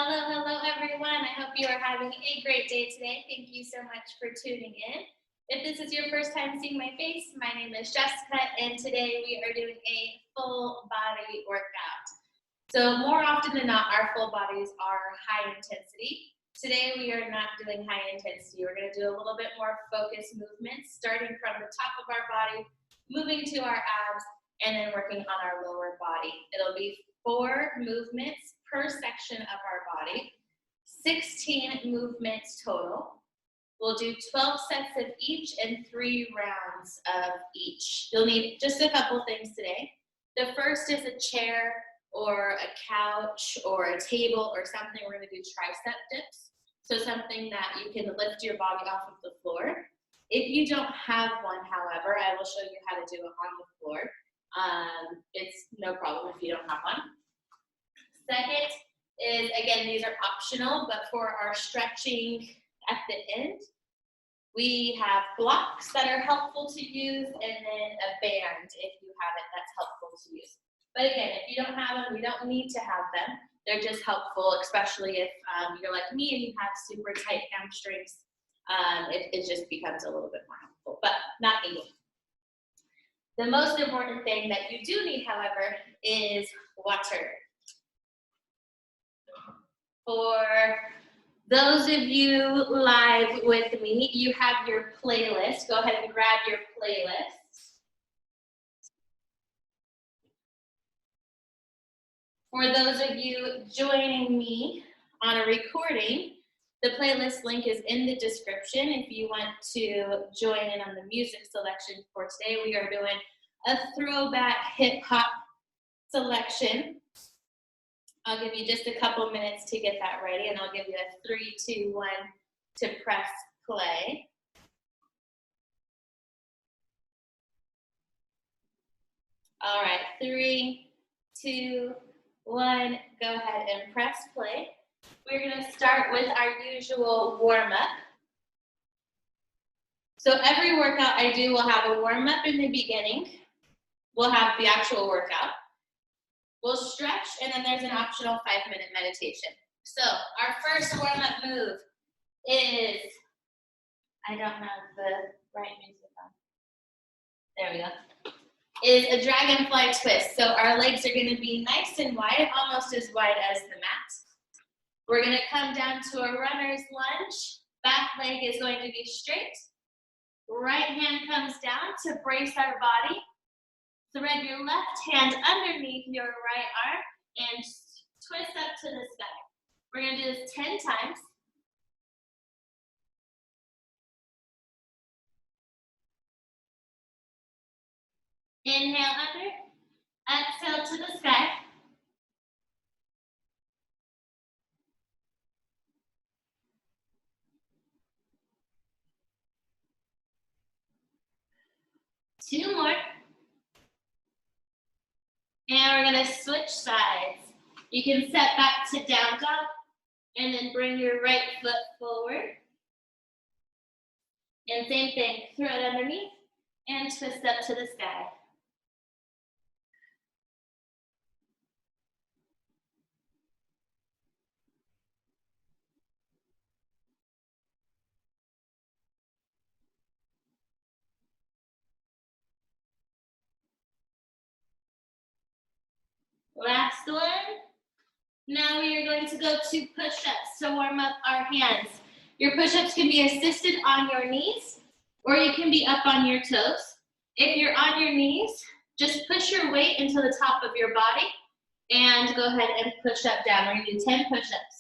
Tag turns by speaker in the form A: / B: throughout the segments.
A: Hello everyone. I hope you are having a great day today. Thank you so much for tuning in. If this is your first time seeing my face, my name is Jessica, and today we are doing a full body workout. So more often than not, our full bodies are high intensity. Today we are not doing high intensity. We're going to do a little bit more focused movements, starting from the top of our body, moving to our abs, and then working on our lower body. It'll be 4 movements per section of our body, 16 movements total. We'll do 12 sets of each and 3 rounds of each. You'll need just a couple things today. The first is a chair or a couch or a table or something. We're going to do tricep dips, so something that you can lift your body off of the floor. If you don't have one, however, I will show you how to do it on the floor. It's no problem if you don't have one. Second is, again, these are optional, but for our stretching at the end, we have blocks that are helpful to use, and then a band, if you have it, that's helpful to use. But again, if you don't have them, we don't need to have them. They're just helpful, especially if you're like me and you have super tight hamstrings. It just becomes a little bit more helpful, but not needed. The most important thing that you do need, however, is water. For those of you live with me, you have your playlist. Go ahead and grab your playlist. For those of you joining me on a recording, the playlist link is in the description. If you want to join in on the music selection for today, we are doing a throwback hip hop selection. I'll give you just a couple minutes to get that ready, and I'll give you a 3, 2, 1 to press play. All right, 3, 2, 1, go ahead and press play. We're going to start with our usual warm-up. So every workout I do will have a warm-up in the beginning. We'll have the actual workout. We'll stretch, and then there's an optional 5-minute meditation. So our first warm-up move is, I don't have the right music on. There we go. Is a dragonfly twist. So our legs are going to be nice and wide, almost as wide as the mat. We're going to come down to a runner's lunge. Back leg is going to be straight. Right hand comes down to brace our body. Thread your left hand underneath your right arm and twist up to the sky. We're going to do this 10 times. Inhale under, exhale to the sky. Two more. And we're going to switch sides. You can set back to down dog and then bring your right foot forward. And same thing, thread underneath and twist up to the sky. Last one. Now we are going to go to push-ups to warm up our hands. Your push-ups can be assisted on your knees, or you can be up on your toes. If you're on your knees, just push your weight into the top of your body and go ahead and push up down. We're going to do 10 push-ups.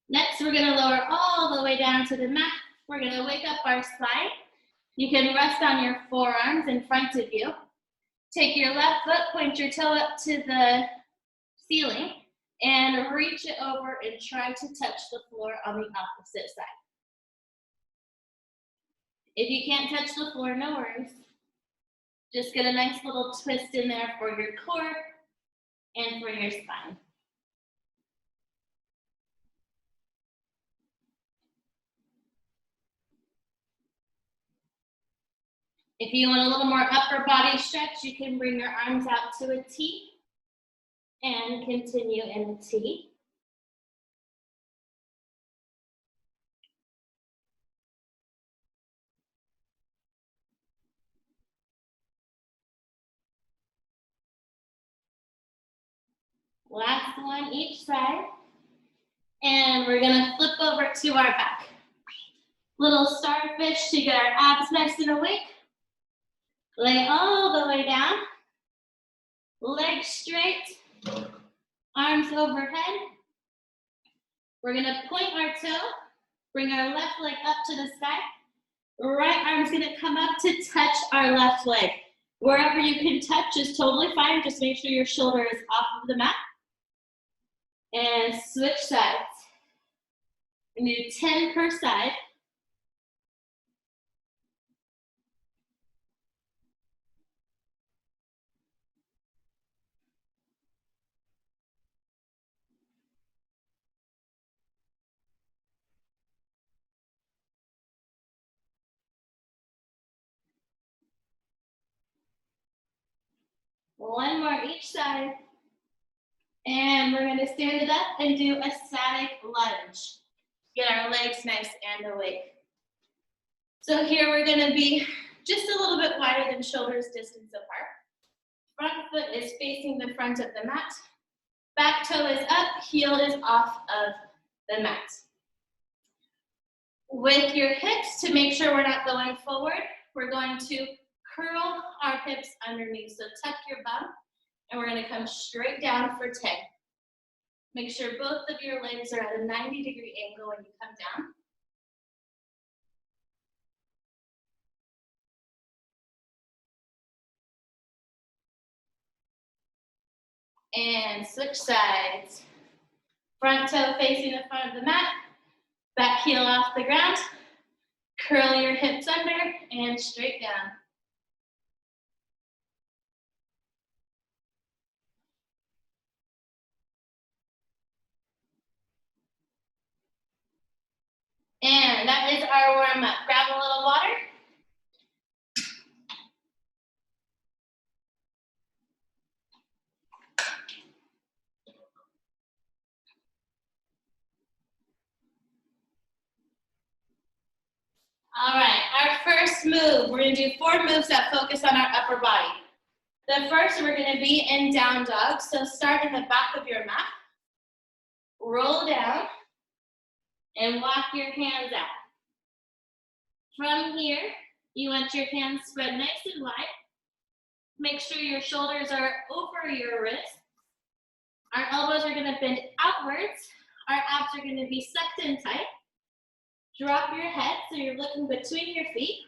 A: Next, we're going to lower all the way down to the mat. We're going to wake up our spine. You can rest on your forearms in front of you. Take your left foot, point your toe up to the ceiling, and reach it over and try to touch the floor on the opposite side. If you can't touch the floor, no worries. Just get a nice little twist in there for your core and for your spine. If you want a little more upper body stretch, you can bring your arms out to a T and continue in a T. Last one each side. And we're gonna flip over to our back. Little starfish to get our abs nice and awake. Lay all the way down. Legs straight. Arms overhead. We're gonna point our toe. Bring our left leg up to the sky. Right arm's gonna come up to touch our left leg. Wherever you can touch is totally fine. Just make sure your shoulder is off of the mat. And switch sides. We do 10 per side. One more each side. And we're gonna stand it up and do a static lunge. Get our legs nice and awake. So here we're gonna be just a little bit wider than shoulders distance apart. Front foot is facing the front of the mat. Back toe is up, heel is off of the mat. With your hips, to make sure we're not going forward, we're going to curl our hips underneath. So tuck your bum, and we're gonna come straight down for 10. Make sure both of your legs are at a 90-degree angle when you come down. And switch sides. Front toe facing the front of the mat, back heel off the ground. Curl your hips under and straight down. And that is our warm up. Grab a little water. All right, our first move, we're gonna do 4 moves that focus on our upper body. The first, we're gonna be in down dog. So start in the back of your mat, roll down, and walk your hands out. From here, you want your hands spread nice and wide. Make sure your shoulders are over your wrists. Our elbows are gonna bend outwards. Our abs are gonna be sucked in tight. Drop your head so you're looking between your feet.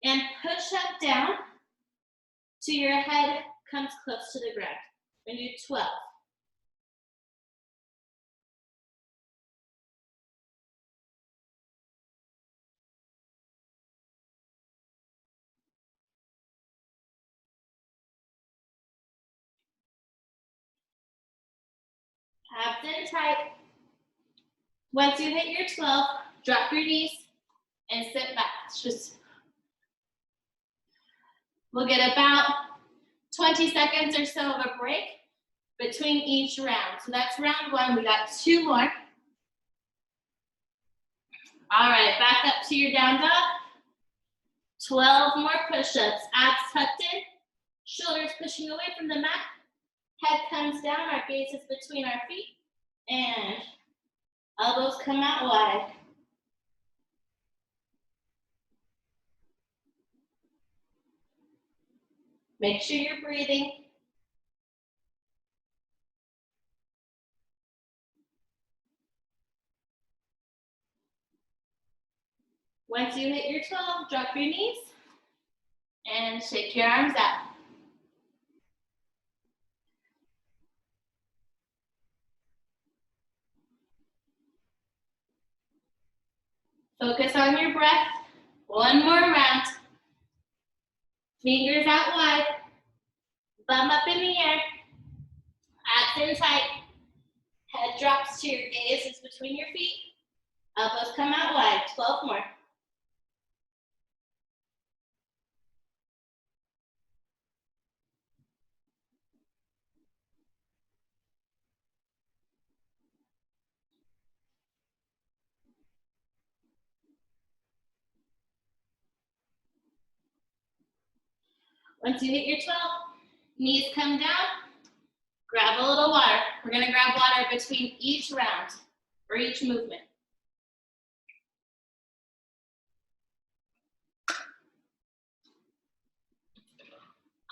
A: And push up down till your head comes close to the ground. And do 12. Abs in tight. Once you hit your 12, drop your knees and sit back. We'll get about 20 seconds or so of a break between each round. So that's round 1. We got 2 more. All right, back up to your down dog. 12 more push-ups. Abs tucked in, shoulders pushing away from the mat. Head comes down, our gaze is between our feet, and elbows come out wide. Make sure you're breathing. Once you hit your 12, drop your knees and shake your arms out. Focus on your breath. 1 more round. Fingers out wide. Bum up in the air. in tight. Head drops to your gaze is between your feet. Elbows come out wide. 12 more. Once you hit your 12, knees come down, grab a little water. We're gonna grab water between each round or each movement.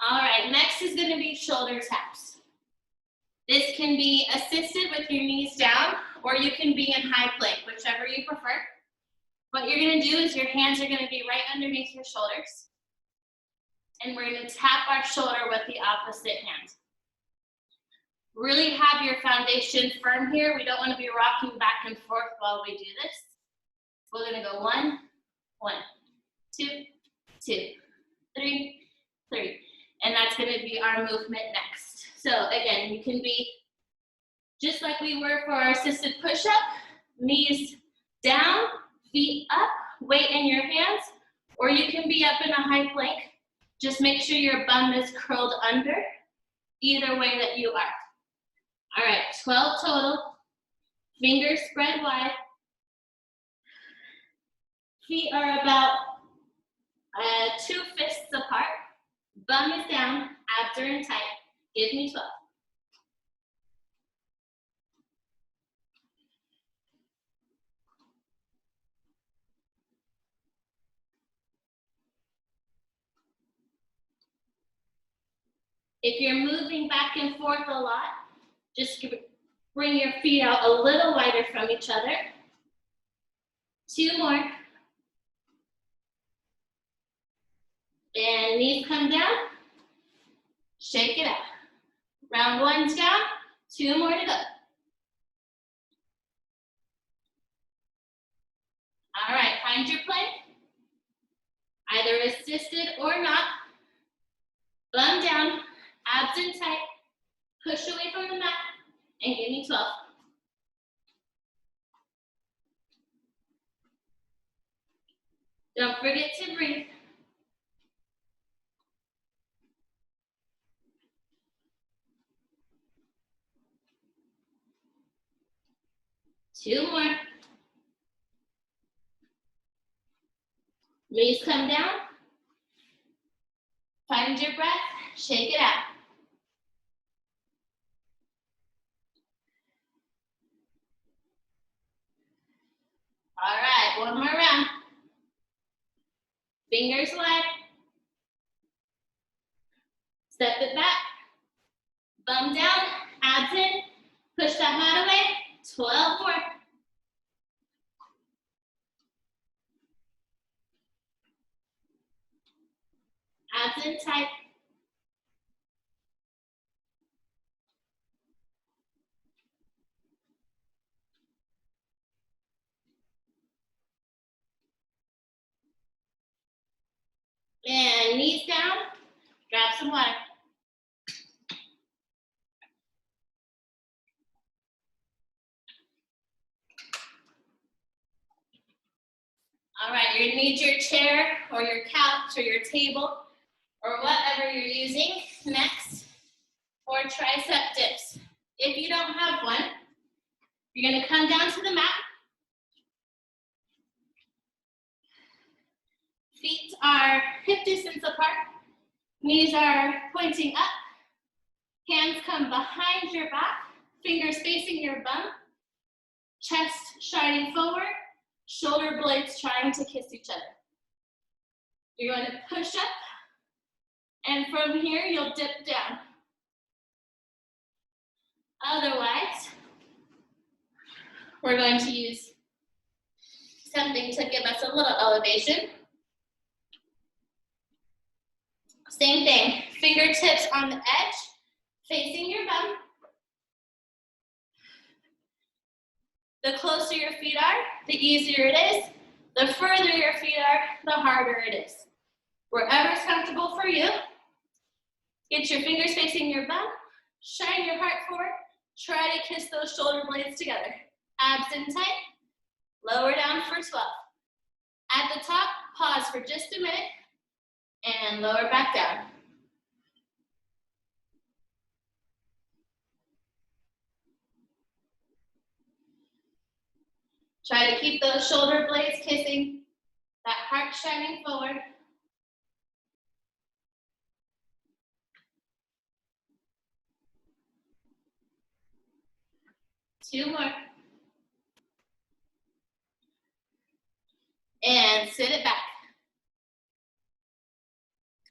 A: All right, next is gonna be shoulder taps. This can be assisted with your knees down, or you can be in high plank, whichever you prefer. What you're gonna do is your hands are gonna be right underneath your shoulders. And we're gonna tap our shoulder with the opposite hand. Really have your foundation firm here. We don't wanna be rocking back and forth while we do this. We're gonna go 1, 1, 2, 2, 3, 3. And that's gonna be our movement next. So again, you can be just like we were for our assisted push-up, knees down, feet up, weight in your hands, or you can be up in a high plank. Just make sure your bum is curled under, either way that you are. All right, 12 total. Fingers spread wide. Feet are about 2 fists apart. Bum is down, abs are in tight. Give me 12. If you're moving back and forth a lot, just bring your feet out a little wider from each other. 2 more. And knees come down. Shake it out. Round 1's down. 2 more to go. All right, find your plank. Either assisted or not. Bum down, abs in tight. Push away from the mat and give me 12. Don't forget to breathe. Two more. Knees come down. Find your breath. Shake it out. All right, one more round. Fingers wide. Step it back. Bum down, abs in. Push that mat away. 12 more. Abs in tight. And knees down. Grab some water. All right, you're gonna need your chair or your couch or your table or whatever you're using next for tricep dips. If you don't have one, you're gonna come down to the mat. Feet are hip distance apart. Knees are pointing up. Hands come behind your back. Fingers facing your bum. Chest shining forward. Shoulder blades trying to kiss each other. You're going to push up, and from here, you'll dip down. Otherwise, we're going to use something to give us a little elevation. Same thing, fingertips on the edge, facing your bum. The closer your feet are, the easier it is. The further your feet are, the harder it is. Wherever's comfortable for you, get your fingers facing your bum, shine your heart forward, Try to kiss those shoulder blades together. Abs in tight, lower down for 12. At the top, pause for just a minute and lower back down. Try to keep those shoulder blades kissing, that heart shining forward. Two more. And sit it back.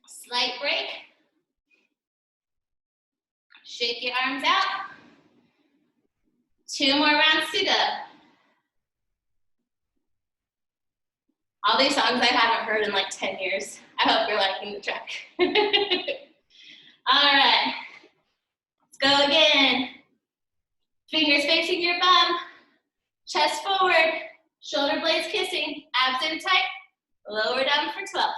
A: Slight break. Shake your arms out. 2 more rounds to go. All these songs I haven't heard in like 10 years. I hope you're liking the track. All right, let's go again. Fingers facing your bum, chest forward, shoulder blades kissing, abs in tight, lower down for 12.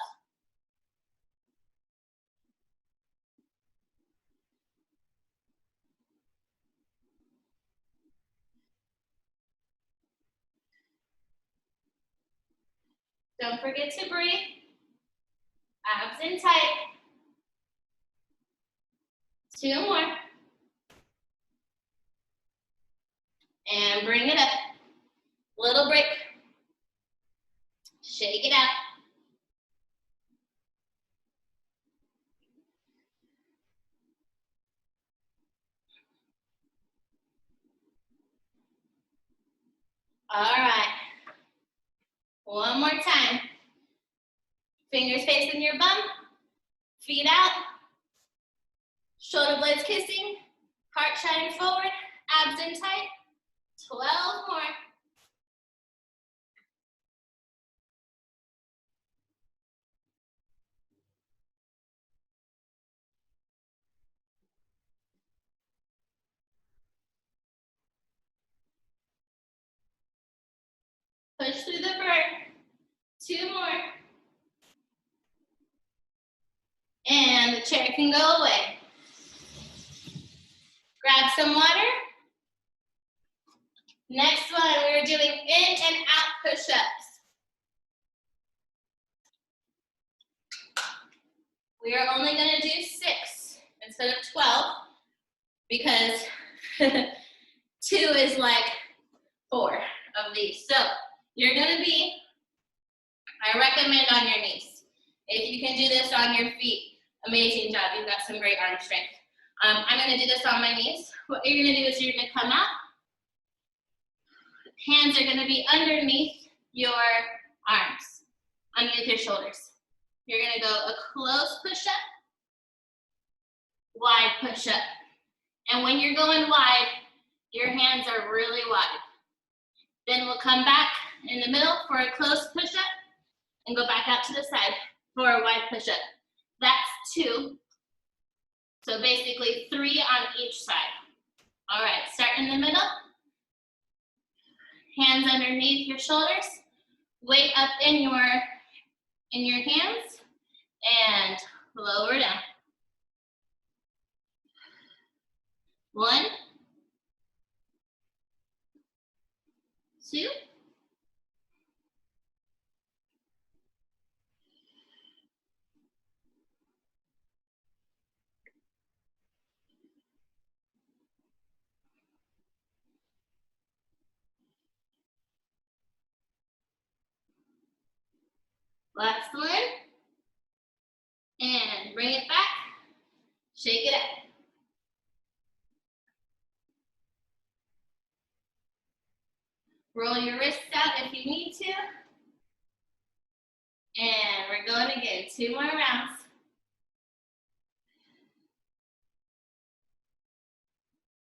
A: Don't forget to breathe. Abs in tight. 2 more. And bring it up. Little break. Shake it out. All right. One more time. Fingers facing your bum. Feet out. Shoulder blades kissing. Heart shining forward. Abs in tight. 12 more. Push through the burn. 2 more. And the chair can go away. Grab some water. Next one, we're doing in and out push-ups. We are only gonna do 6 instead of 12 because 2 is like 4 of these. So you're gonna be, I recommend on your knees. If you can do this on your feet, amazing job, you've got some great arm strength. I'm gonna do this on my knees. What you're gonna do is you're gonna come out. Hands are gonna be underneath your arms, underneath your shoulders. You're gonna go a close push-up, wide push-up. And when you're going wide, your hands are really wide. Then we'll come back in the middle for a close push-up and go back out to the side for a wide push-up. That's 2. So basically 3 on each side. All right, start in the middle. Hands underneath your shoulders. Weight up in your hands and lower down. 1, 2, 1. Last one. And bring it back. Shake it up. Roll your wrists out if you need to. And we're going again. 2 more rounds.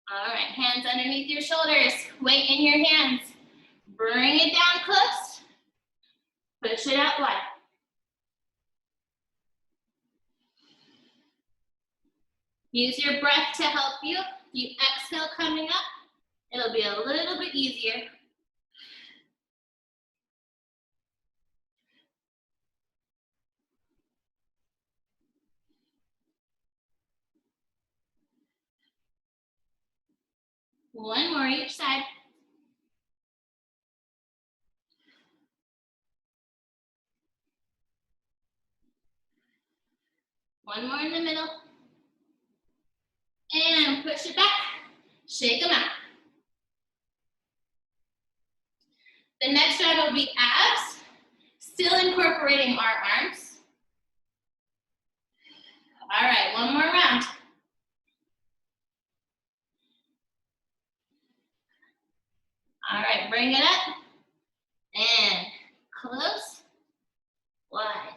A: All right, hands underneath your shoulders. Weight in your hands. Bring it down close. Push it out wide. Use your breath to help you. You exhale coming up. It'll be a little bit easier. One more each side. One more in the middle. And push it back. Shake them out. The next round will be abs, still incorporating our arms. All right, one more round. All right, bring it up. And close, wide.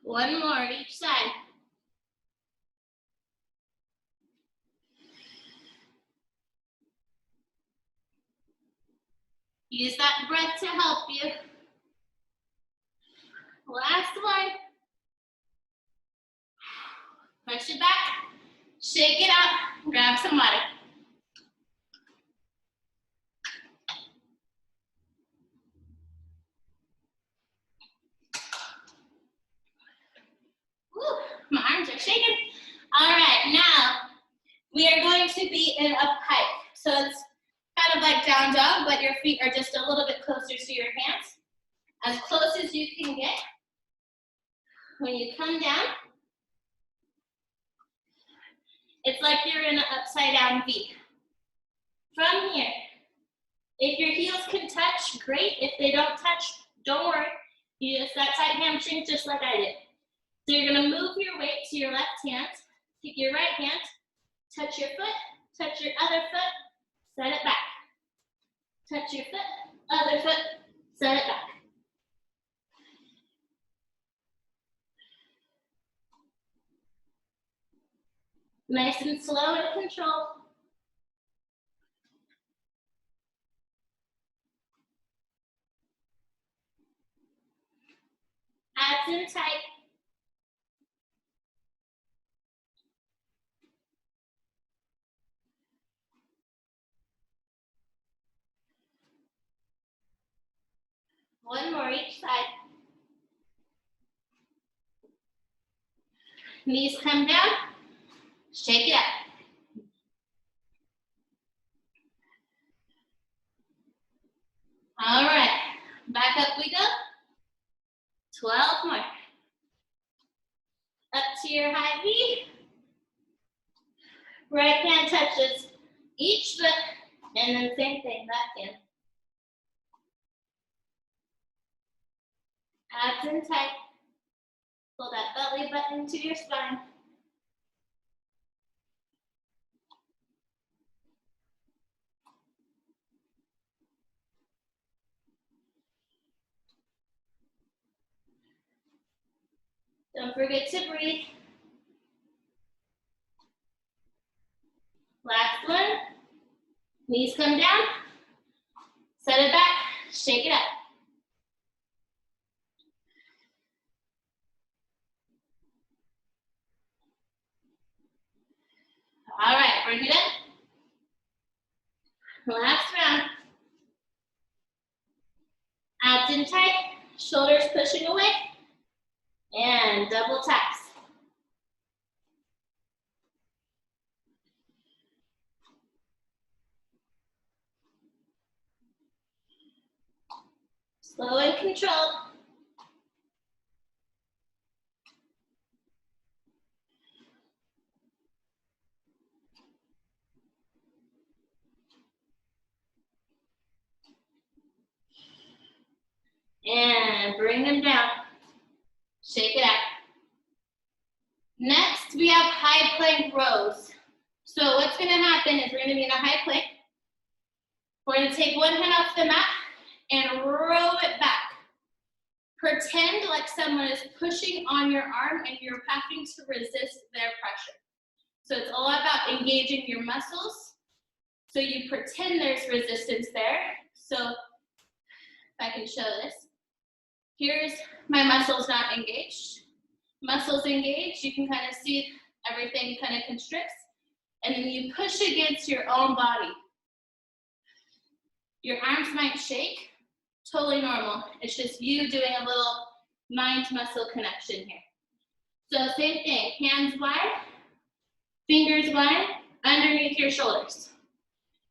A: One more each side. Use that breath to help you. Last one. Push it back. Shake it out. Grab some water. Woo, my arms are shaking. All right, now we are going to be in a pike. So it's kind of like down dog, but your feet are just a little bit closer to your hands. As close as you can get. When you come down, it's like you're in an upside down V. From here, if your heels can touch, great. If they don't touch, don't worry. You just that tight hamstring just like I did. So you're gonna move your weight to your left hand, take your right hand, touch your foot, touch your other foot, set it back. Touch your foot, other foot, set it back. Nice and slow and controlled. Abs in tight. One more each side. Knees come down. Shake it up. All right, back up we go. 12 more. Up to your high V. Right hand touches each foot, and then same thing, left hand. Abs in tight. Pull that belly button to your spine. Don't forget to breathe. Last one. Knees come down. Set it back. Shake it up. All right, bring it up. Last round. Abs in tight. Shoulders pushing away. And double taps. Slow and controlled. And bring them down. Shake it out. Next, we have high plank rows. So what's gonna happen is we're gonna be in a high plank. We're gonna take one hand off the mat and row it back. Pretend like someone is pushing on your arm and you're having to resist their pressure. So it's all about engaging your muscles. So you pretend there's resistance there. So if I can show this. Here's my muscles not engaged. Muscles engaged, you can kind of see everything everything kind of constricts, and then you push against your own body. Your arms might shake, totally normal. It's just you doing a little mind-muscle connection here. So same thing, hands wide, fingers wide, underneath your shoulders.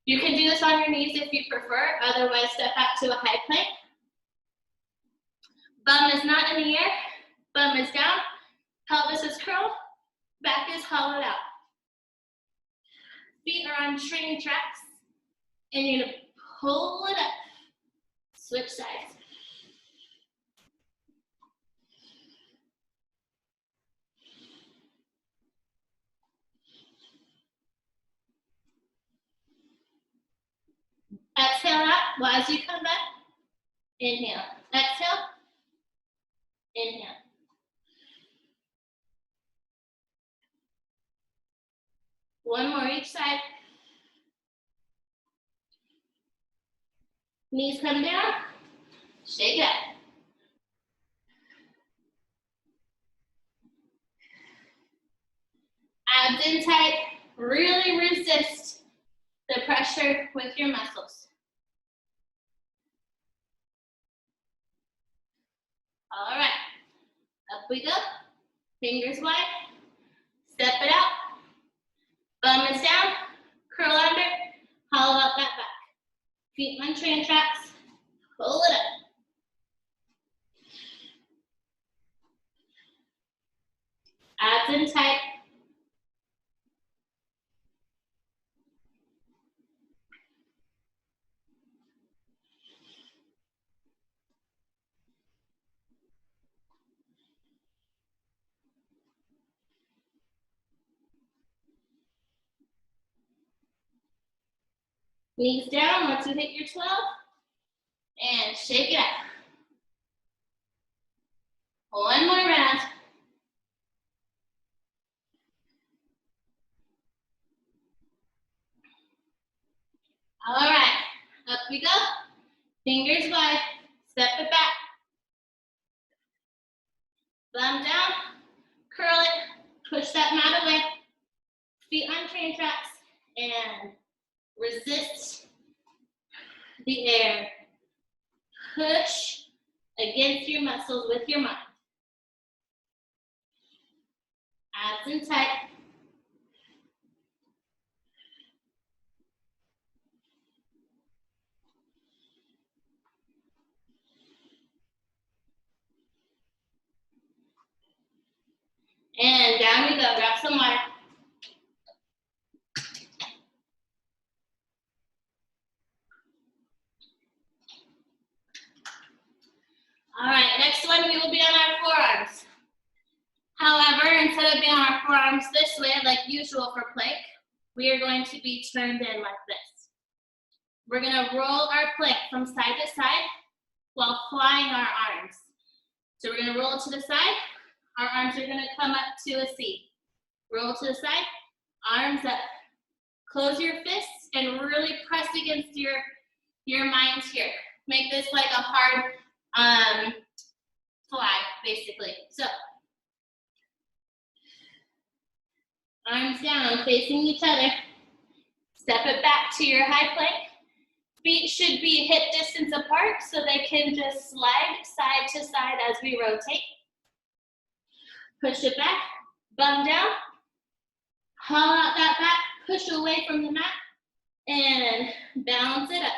A: You can do this on your knees if you prefer, otherwise step out to a high plank. Bum is not in the air, bum is down, pelvis is curled, back is hollowed out. Feet are on train tracks, and you're gonna pull it up. Switch sides. Exhale out, well, as you come back, inhale. Exhale, inhale. One more each side. Knees come down, shake it up. Abs in tight, really resist the pressure with your muscles. All right, up we go. Fingers wide, step it out. Bum is down, curl under, hollow out that back. Feet on train tracks, pull it up. Abs in tight. Knees down once you hit your 12, and shake it out. One more round. All right, up we go. Fingers wide, step it back. Bum down, curl it, push that mat away. Feet on train tracks, and resist the air. Push against your muscles with your mind. Abs in tight. And down we go, grab some water. All right, next one we will be on our forearms. However, instead of being on our forearms this way, like usual for plank, we are going to be turned in like this. We're gonna roll our plank from side to side while flying our arms. So we're gonna roll to the side, our arms are gonna come up to a C. Roll to the side, arms up. Close your fists and really press against your mind here. Make this like a hard fly, basically. So, arms down, facing each other. Step it back to your high plank. Feet should be hip distance apart so they can just slide side to side as we rotate. Push it back, bum down. Hollow out that back, push away from the mat, and balance it up.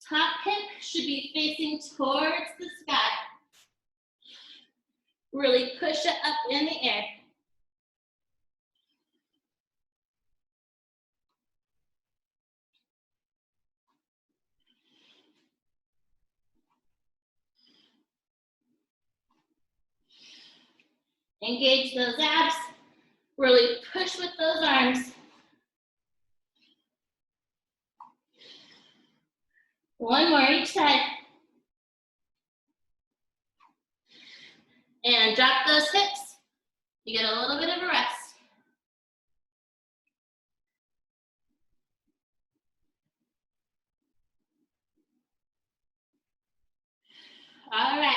A: Top hip should be facing towards the sky. Really push it up in the air. Engage those abs. Really push with those arms. One more each side. And drop those hips. You get a little bit of a rest. All right.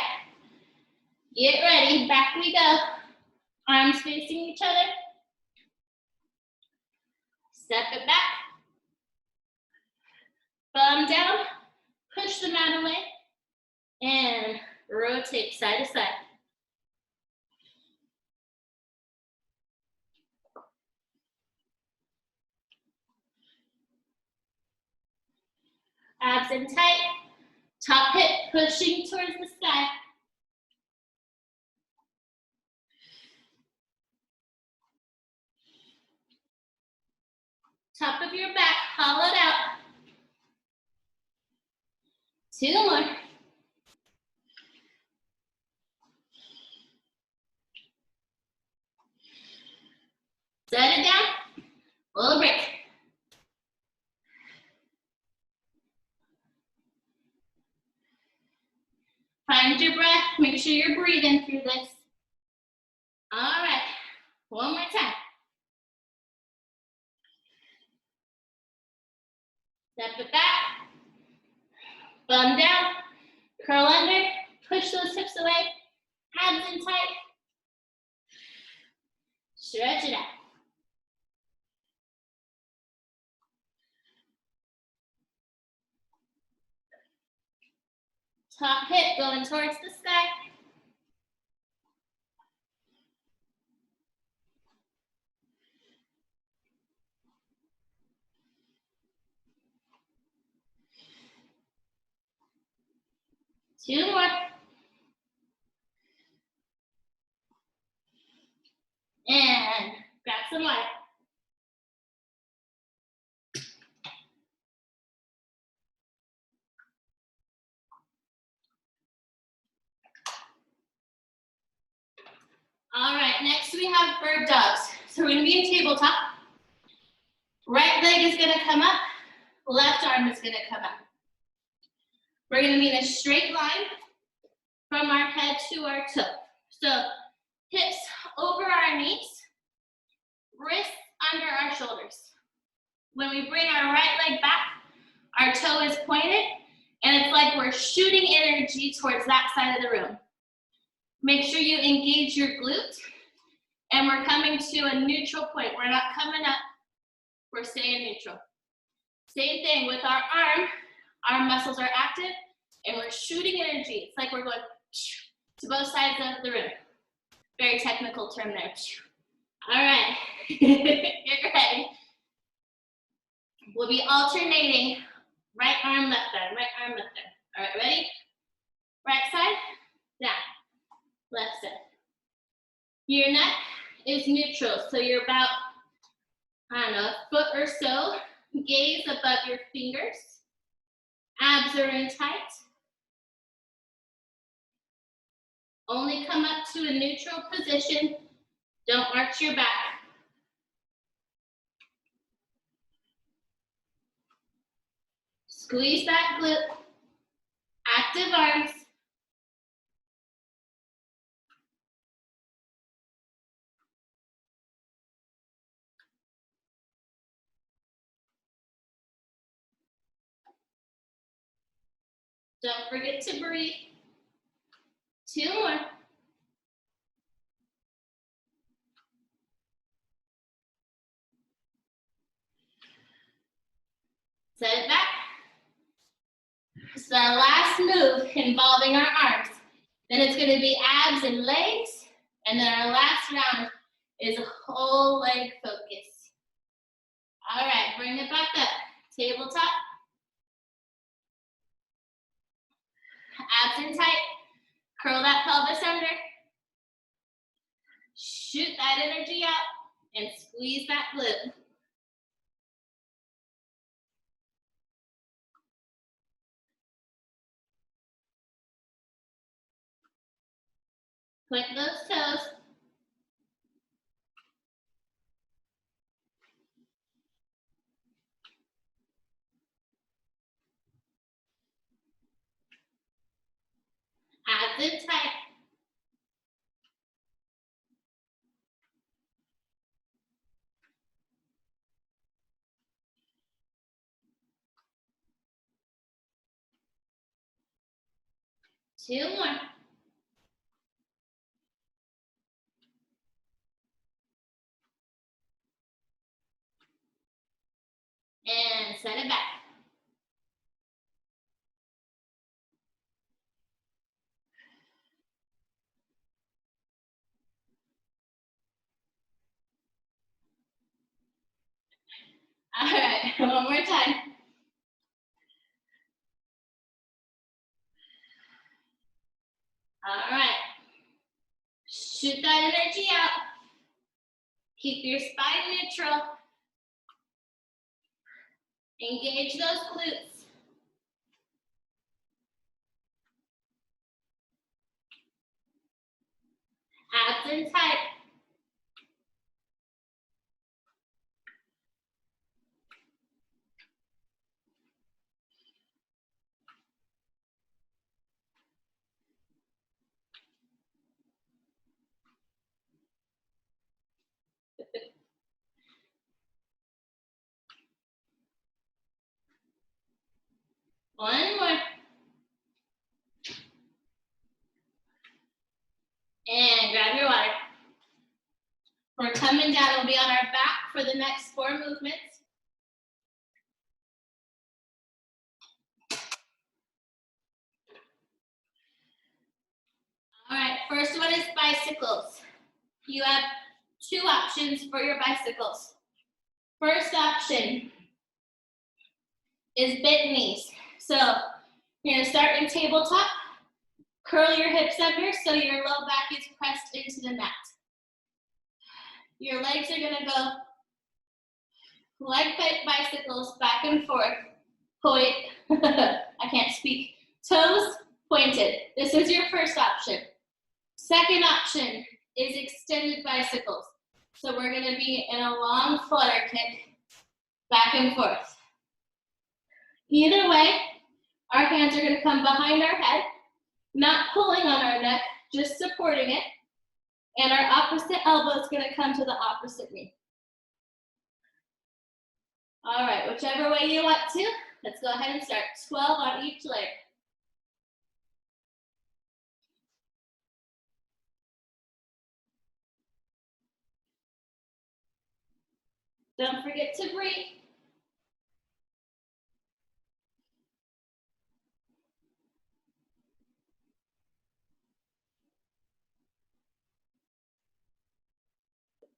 A: Get ready. Back we go. Arms facing each other. Step it back. Bum down. Push the mat away. And rotate side to side. Abs in tight. Top hip pushing towards the sky. Top of your back hollowed out. 2 more. Set it down. Little break. Find your breath. Make sure you're breathing through this. All right. One more time. Step it back. Bum down. Curl under. Push those hips away. Abs in tight. Stretch it out. Top hip going towards the sky. Two more. And grab some water. All right, next we have bird dogs. So we're gonna be in tabletop. Right leg is gonna come up, left arm is gonna come up. We're gonna be in a straight line from our head to our toe. So hips over our knees, wrists under our shoulders. When we bring our right leg back, our toe is pointed, and it's like we're shooting energy towards that side of the room. Make sure you engage your glute, and we're coming to a neutral point. We're not coming up, we're staying neutral. Same thing with our arm. Our muscles are active, and we're shooting energy. It's like we're going to both sides of the room. Very technical term there. All right, get ready. We'll be alternating right arm, left arm, right arm, left arm. All right, ready? Right side, down, left side. Your neck is neutral, so you're about, I don't know, a foot or so. Gaze above your fingers. Abs are in tight. Only come up to a neutral position. Don't arch your back. Squeeze that glute. Active arms. Don't forget to breathe. 2 more. Set it back. So our last move involving our arms. Then it's going to be abs and legs. And then our last round is a whole leg focus. All right, bring it back up. Tabletop. Abs in tight. Curl that pelvis under. Shoot that energy out and squeeze that glute. Point those toes. Abs in tight. Two more. send it back. All right, one more time. All right. Shoot that energy out. Keep your spine neutral. Engage those glutes. Abs in tight. One more. And grab your water. We're coming down. We'll be on our back for the next 4 movements. All right, first one is bicycles. You have 2 options for your bicycles. First option is bent knees. So you're gonna start in tabletop. Curl your hips under so your low back is pressed into the mat. Your legs are gonna go leg bicycles back and forth. Point, I can't speak. Toes pointed. This is your first option. Second option is extended bicycles. So we're gonna be in a long flutter kick, back and forth. Either way, our hands are gonna come behind our head, not pulling on our neck, just supporting it. And our opposite elbow is gonna come to the opposite knee. All right, whichever way you want to, let's go ahead and start. 12 on each leg. Don't forget to breathe.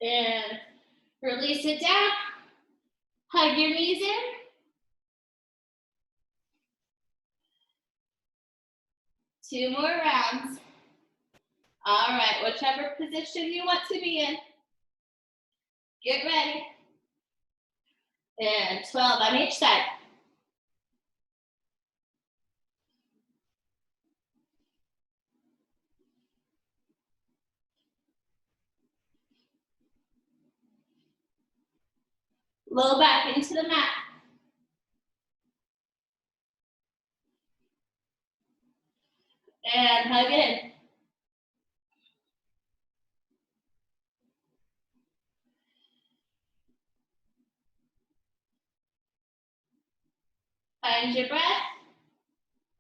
A: And release it down. Hug your knees in. Two more rounds. All right, whichever position you want to be in. Get ready. And 12 on each side. Low back into the mat. And hug it in. Find your breath.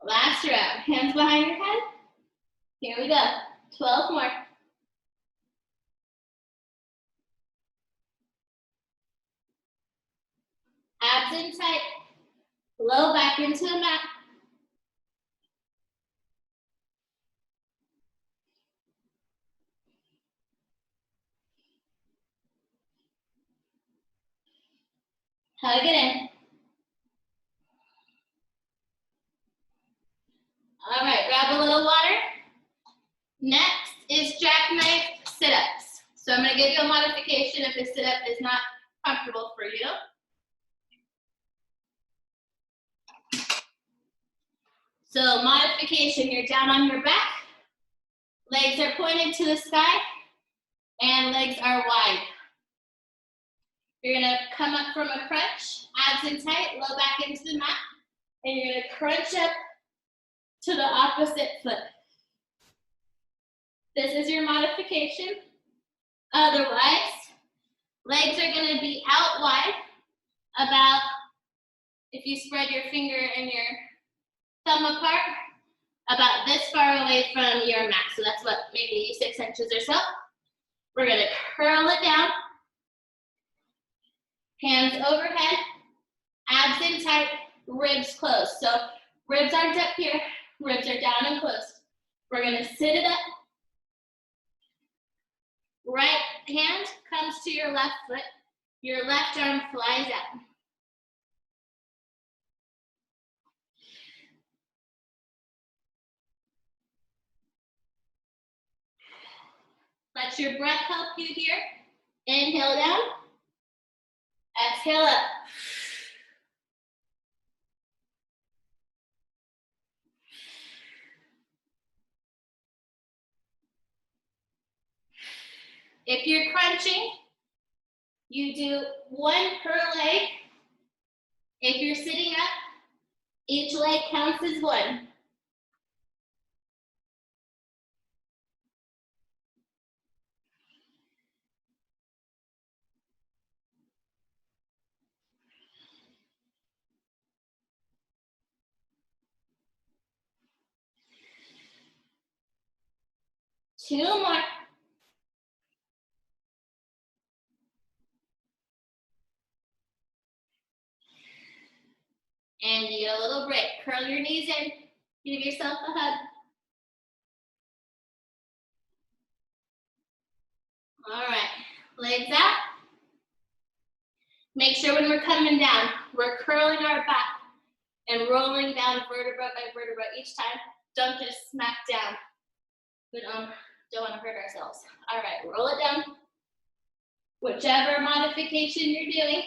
A: Last round. Hands behind your head. Here we go. 12 more. Abs in tight. Low back into the mat. Hug it in. All right, grab a little water. Next is jackknife sit-ups. So I'm gonna give you a modification if the sit-up is not comfortable for you. So modification, you're down on your back, legs are pointed to the sky, and legs are wide. You're gonna come up from a crunch, abs in tight, low back into the mat, and you're gonna crunch up to the opposite foot. This is your modification. Otherwise, legs are gonna be out wide, about, if you spread your finger and your thumb apart, about this far away from your mat. So that's what, maybe 6 inches or so. We're gonna curl it down. Hands overhead, abs in tight. ribs closed. So ribs aren't up here, ribs are down and closed. We're gonna sit it up. Right hand comes to your left foot. Your left arm flies out. Let your breath help you here. Inhale down. Exhale up. If you're crunching, you do one per leg. If you're sitting up, each leg counts as one. Two more. And you get a little break. Curl your knees in. Give yourself a hug. All right, legs out. Make sure when we're coming down, we're curling our back and rolling down vertebra by vertebra each time. Don't just smack down. We don't want to hurt ourselves. All right, roll it down. Whichever modification you're doing,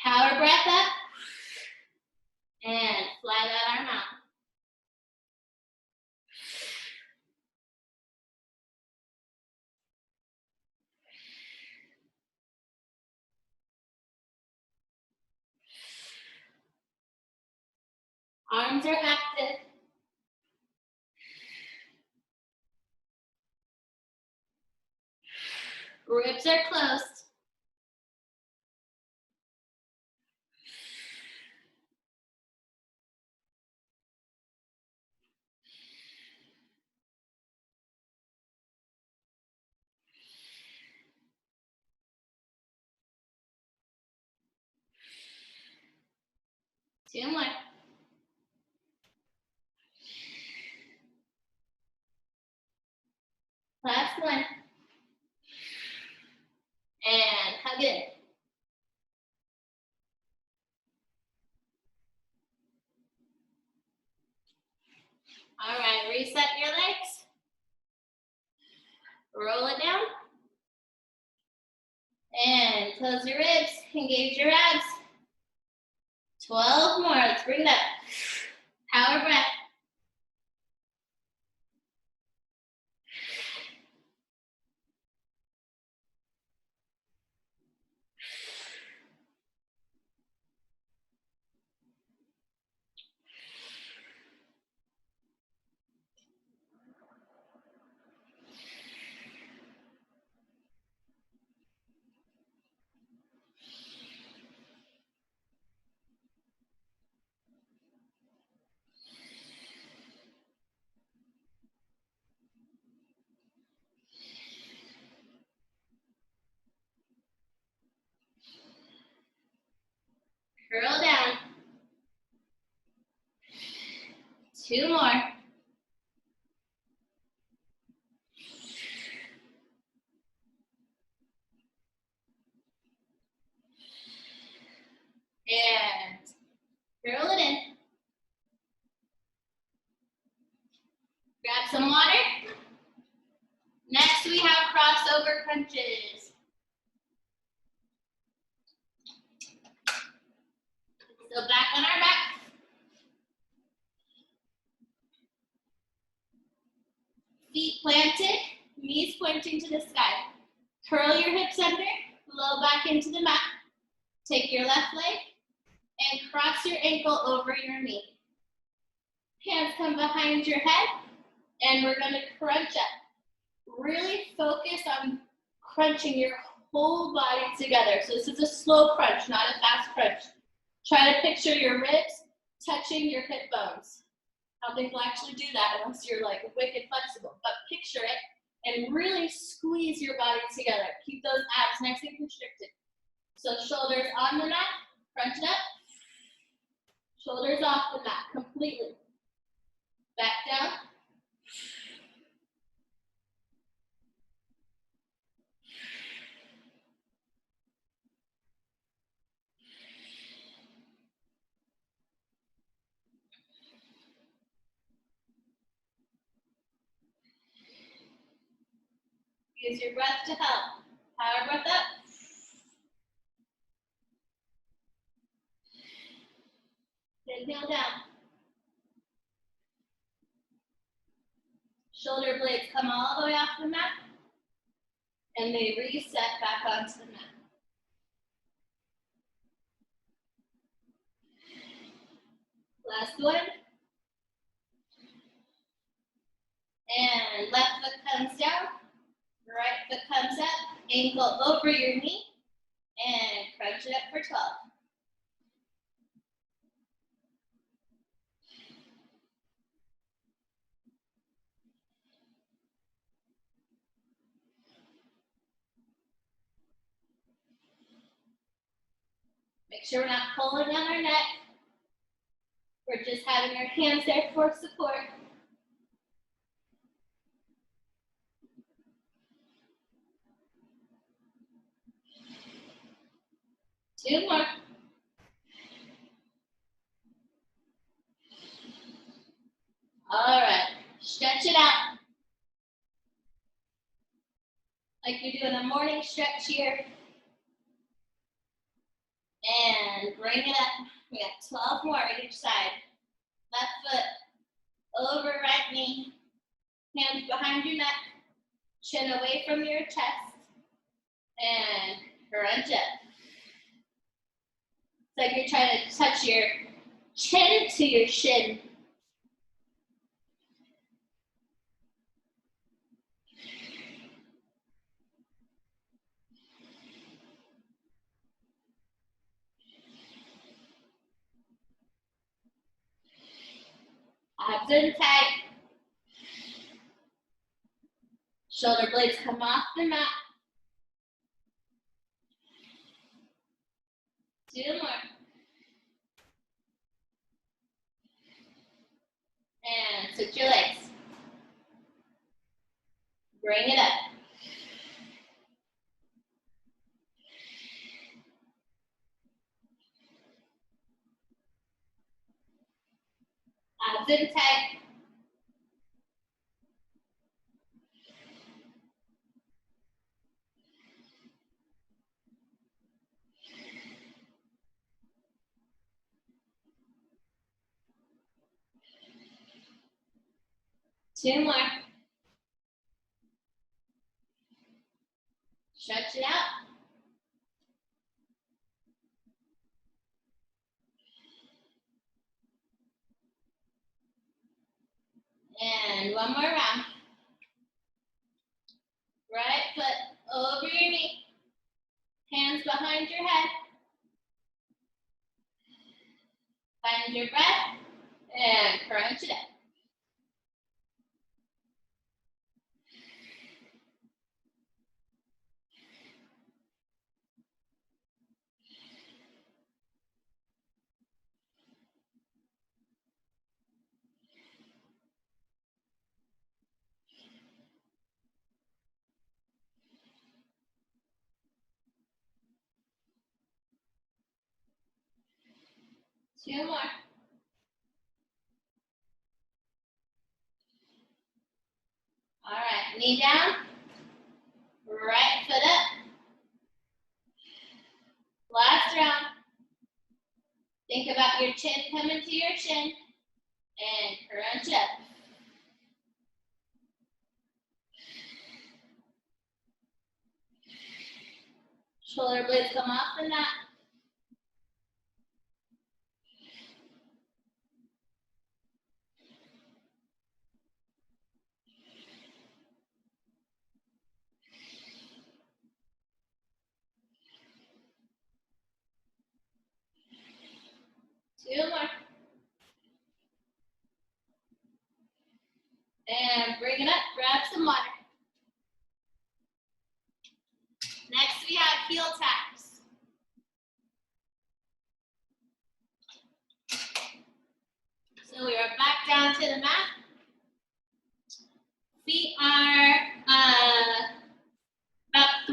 A: power breath up, and fly that arm out. Arms are active. Ribs are closed. Two more. Last one. And hug in. All right, reset your legs. Roll it down. And close your ribs, engage your abs. 12 more, let's bring it up. Power breath. Curl down. Two more. And curl it in. Grab some water. Next we have crossover crunches. So back on our back. Feet planted, knees pointing to the sky. Curl your hips under, low back into the mat. Take your left leg and cross your ankle over your knee. Hands come behind your head, and we're gonna crunch up. Really focus on crunching your whole body together. So this is a slow crunch, not a fast crunch. Try to picture your ribs touching your hip bones. I don't think we'll actually do that unless you're like wicked flexible, but picture it and really squeeze your body together. Keep those abs nice and constricted. So shoulders on the mat, crunch it up. Shoulders off the mat completely. Back down. Use your breath to help. Power breath up. Inhale down. Shoulder blades come all the way off the mat, and they reset back onto the mat. Last one. And left foot comes down, right foot comes up, ankle over your knee, and crunch it up for 12. Make sure we're not pulling down our neck. We're just having our hands there for support. Two more. All right, stretch it out. Like you're doing a morning stretch here. And bring it up. We got 12 more on each side. Left foot over right knee. Hands behind your neck. Chin away from your chest. And crunch up. It's like you're trying to touch your chin to your shin. Abs in tight. Shoulder blades come off the mat. Two more. And switch your legs. Bring it up. Abs in tight. Two more. Stretch it out. And one more round. Right foot over your knee. Hands behind your head. Find your breath and crunch it up. Two more. All right, knee down, right foot up. Last round. Think about your chin coming to your shin and crunch up. Shoulder blades come off the mat. Two more. And bring it up, grab some water. Next we have heel taps.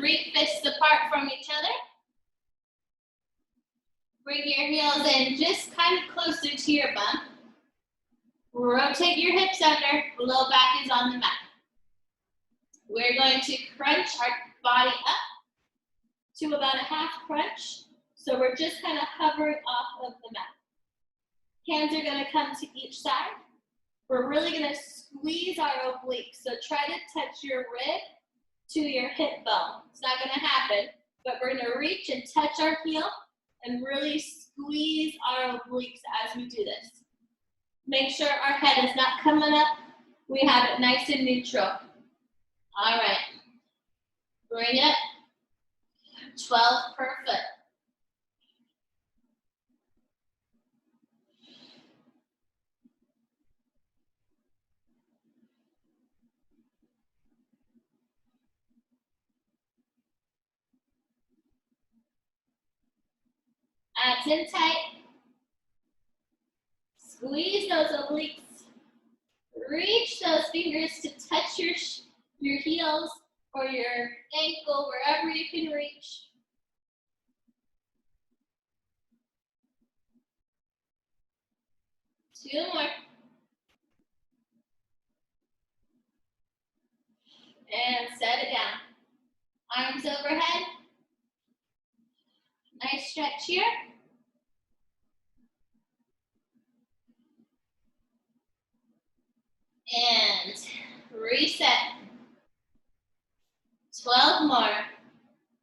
A: 3 fists apart from each other. Bring your heels in just kind of closer to your bum. Rotate your hips under, low back is on the mat. We're going to crunch our body up to about a half crunch. So we're just kind of hovering off of the mat. Hands are going to come to each side. We're really going to squeeze our obliques. So try to touch your rib to your hip bone. It's not going to happen, but we're going to reach and touch our heel and really squeeze our obliques as we do this. Make sure our head is not coming up. We have it nice and neutral. All right. Bring it up. 12 per foot. Abs in tight. Squeeze those obliques. Reach those fingers to touch your heels or your ankle, wherever you can reach. Two more. And set it down. Arms overhead. Nice stretch here. And reset. 12 more.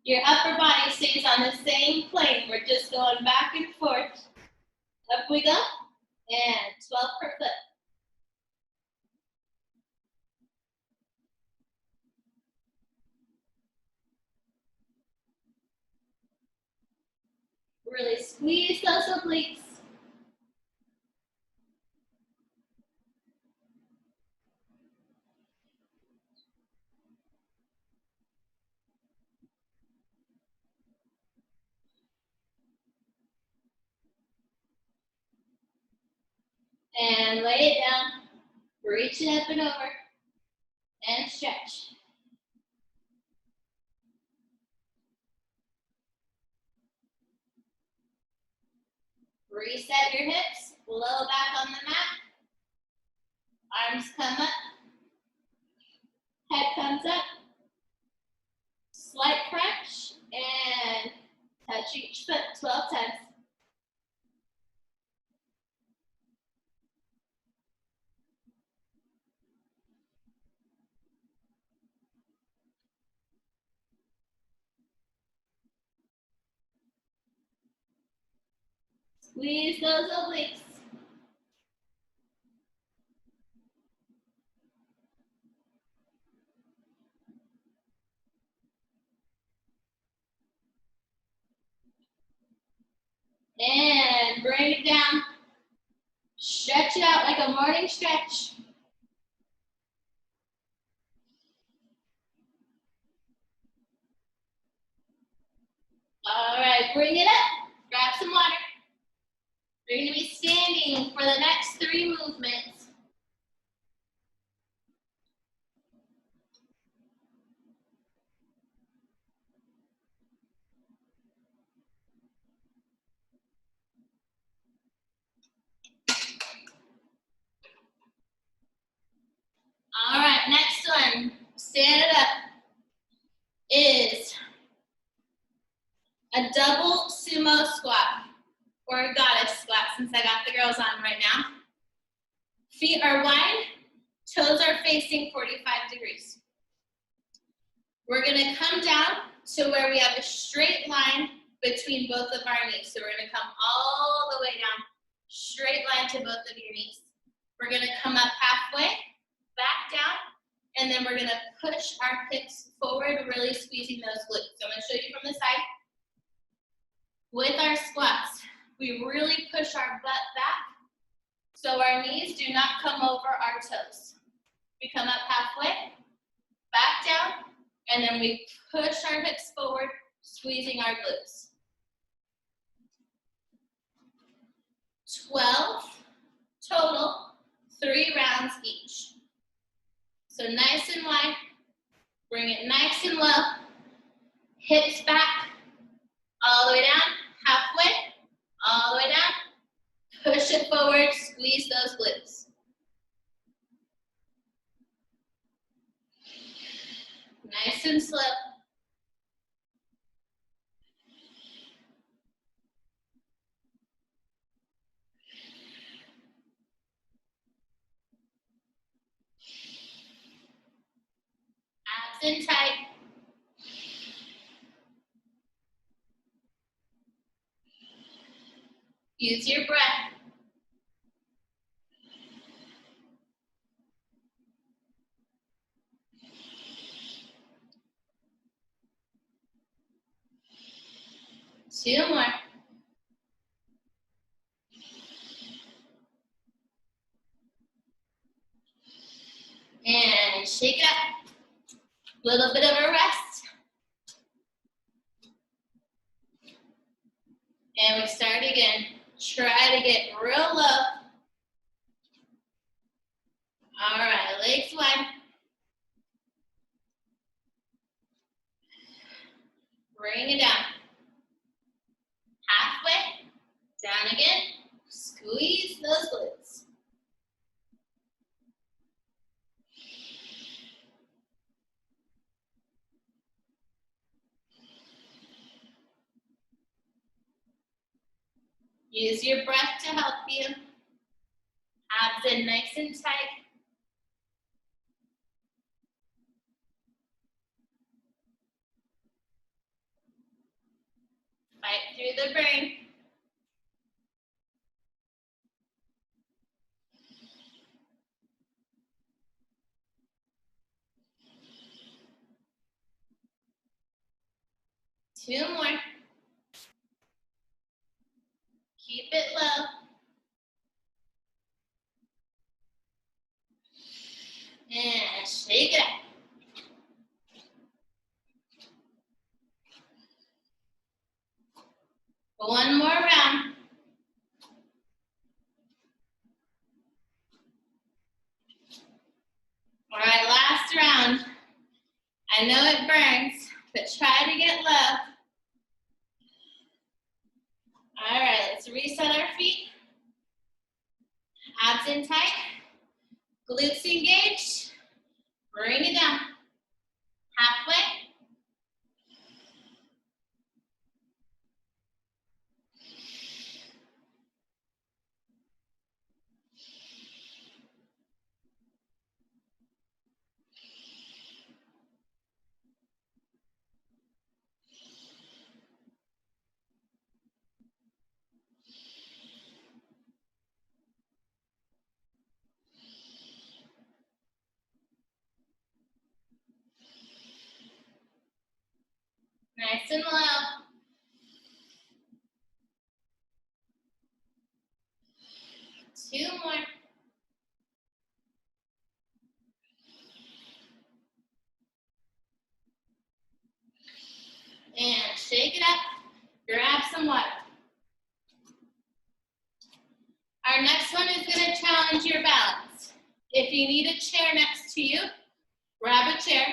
A: Your upper body stays on the same plane. We're just going back and forth. Up we go. And 12 per foot. Really squeeze those obliques. And lay it down. Reach it up and over. And stretch. Reset your hips. Low back on the mat. Arms come up. Head comes up. Slight crunch. And touch each foot 12 times. Squeeze those obliques. And bring it down. Stretch it out like a morning stretch. All right, bring it up. Grab some water. You're going to be standing for the next 3 movements. All right, next one, stand it up, is a double sumo squat, or a goddess squat, since I got the girls on right now. Feet are wide, toes are facing 45 degrees. We're gonna come down to where we have a straight line between both of our knees. So we're gonna come all the way down, straight line to both of your knees. We're gonna come up halfway, back down, and then we're gonna push our hips forward, really squeezing those glutes. So I'm gonna show you from the side. With our squats, we really push our butt back so our knees do not come over our toes. We come up halfway, back down, and then we push our hips forward, squeezing our glutes. 12 total, 3 rounds each. So nice and wide, bring it nice and low, Hips back, all the way down, halfway, all the way down. Push it forward, squeeze those glutes. Nice and slow. Abs in tight. Use your breath. Two more. And shake it up. Little bit of a rest. And we start again. Try to get real low. All right, legs wide. Bring it down. Halfway, down again. Squeeze those glutes. Use your breath to help you. Abs in nice and tight. Fight through the brain. Two more. Keep it low. And shake it up. One more round. All right, last round. I know it burns, but try to get low. All right, let's reset our feet. Abs in tight. Glutes engaged. Bring it down. Halfway. Nice and low. Two more. And shake it up. Grab some water. Our next one is going to challenge your balance. If you need a chair next to you, grab a chair.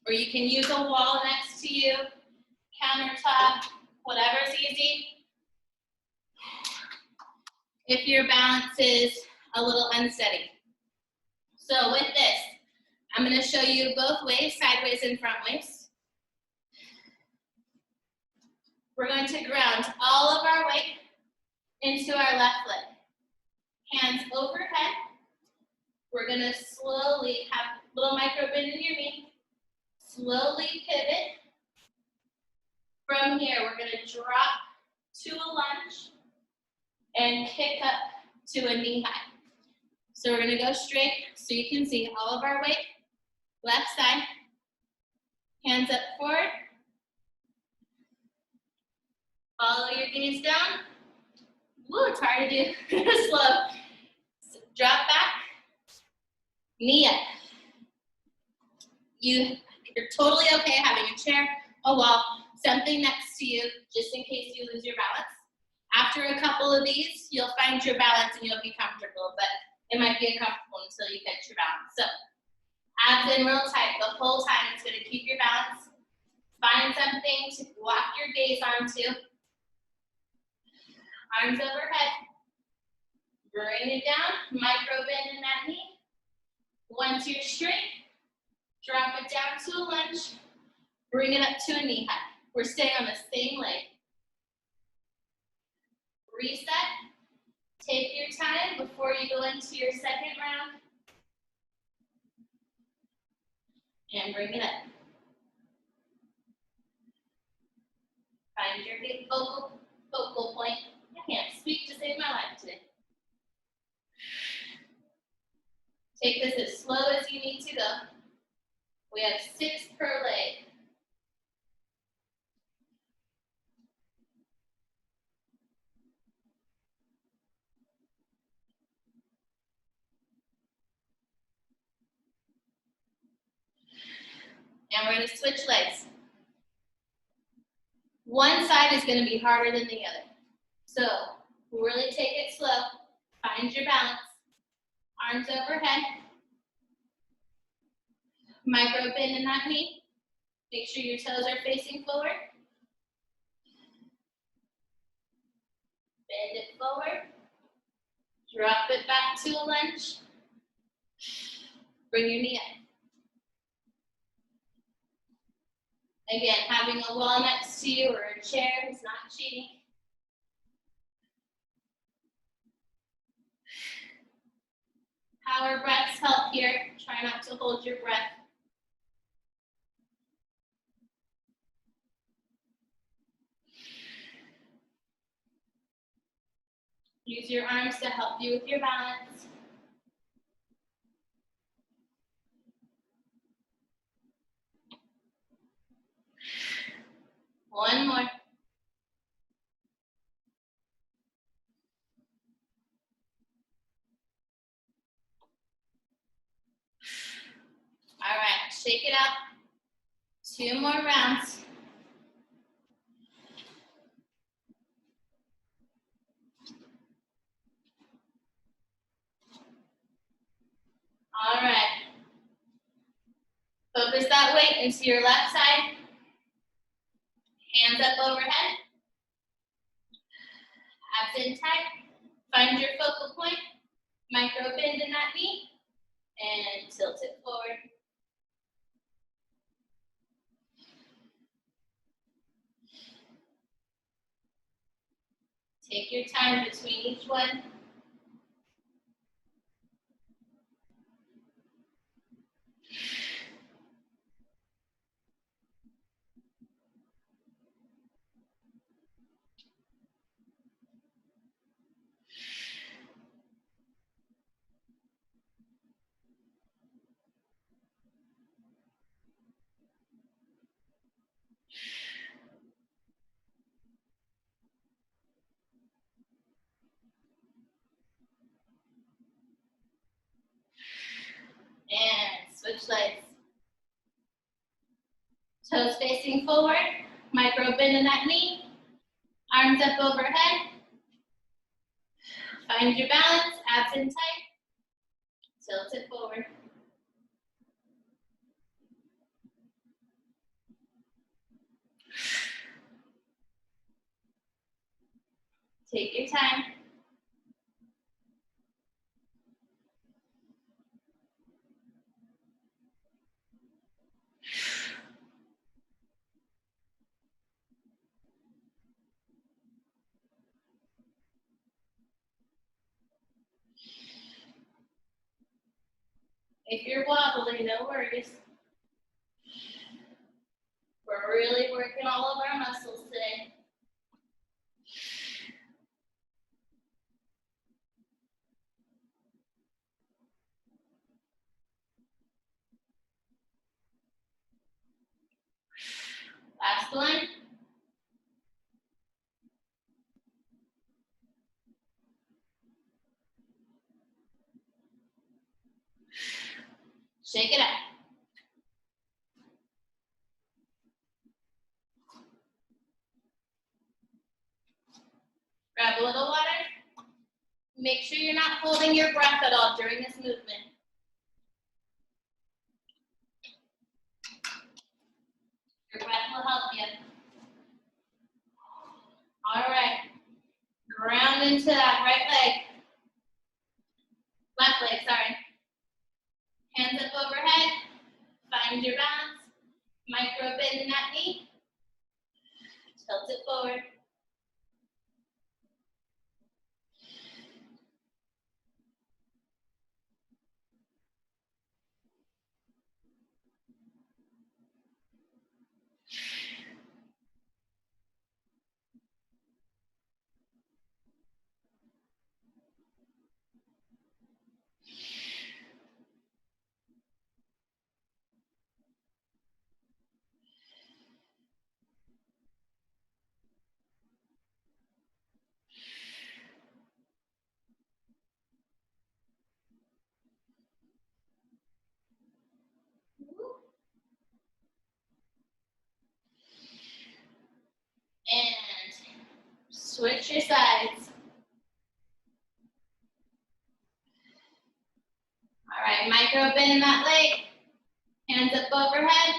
A: Or you can use a wall next to you, countertop, whatever's easy. If your balance is a little unsteady. So with this, I'm going to show you both ways, sideways and front ways. We're going to ground all of our weight into our left leg. Hands overhead. We're going to slowly have a little micro bend in your knee. Slowly pivot. From here, we're going to drop to a lunge and kick up to a knee high. So we're going to go straight so you can see all of our weight. Left side. Hands up forward. Follow your gaze down. Woo, it's hard to do. Slow. So drop back. Knee up. You're totally okay having a chair, a wall, something next to you, just in case you lose your balance. After a couple of these, you'll find your balance and you'll be comfortable, but it might be uncomfortable until you catch your balance. So abs in real tight the whole time. It's gonna keep your balance. Find something to lock your gaze onto. Arms overhead. Bring it down, micro bend in that knee. Once you're straight, drop it down to a lunge. Bring it up to a knee high. We're staying on the same leg. Reset. Take your time before you go into your second round. And bring it up. Find your focal point. I can't speak to save my life today. Take this as slow as you need to go. We have 6 per leg. And we're going to switch legs. One side is going to be harder than the other. So really take it slow. Find your balance. Arms overhead. Micro bend in that knee. Make sure your toes are facing forward. Bend it forward. Drop it back to a lunge. Bring your knee up. Again, having a wall next to you or a chair is not cheating. Power breaths help here. Try not to hold your breath. Use your arms to help you with your balance. One more. All right, shake it up. 2 more rounds. All right. Focus that weight into your left side. Hands up overhead. Abs in tight. Find your focal point. Micro bend in that knee. And tilt it forward. Take your time between each one. And switch legs. Toes facing forward. Micro bend in that knee. Arms up overhead. Find your balance. Abs in tight. Tilt it forward. Take your time. If you're wobbly, no worries. We're really working all of our muscles today. Last one. Shake it up. Grab a little water. Make sure you're not holding your breath at all during this movement. will help you. All right. Ground into that right leg. Left leg, sorry. Hands up overhead. Find your balance. Micro bend in that knee. Tilt it forward. And switch your sides. All right, micro bend in that leg. Hands up overhead.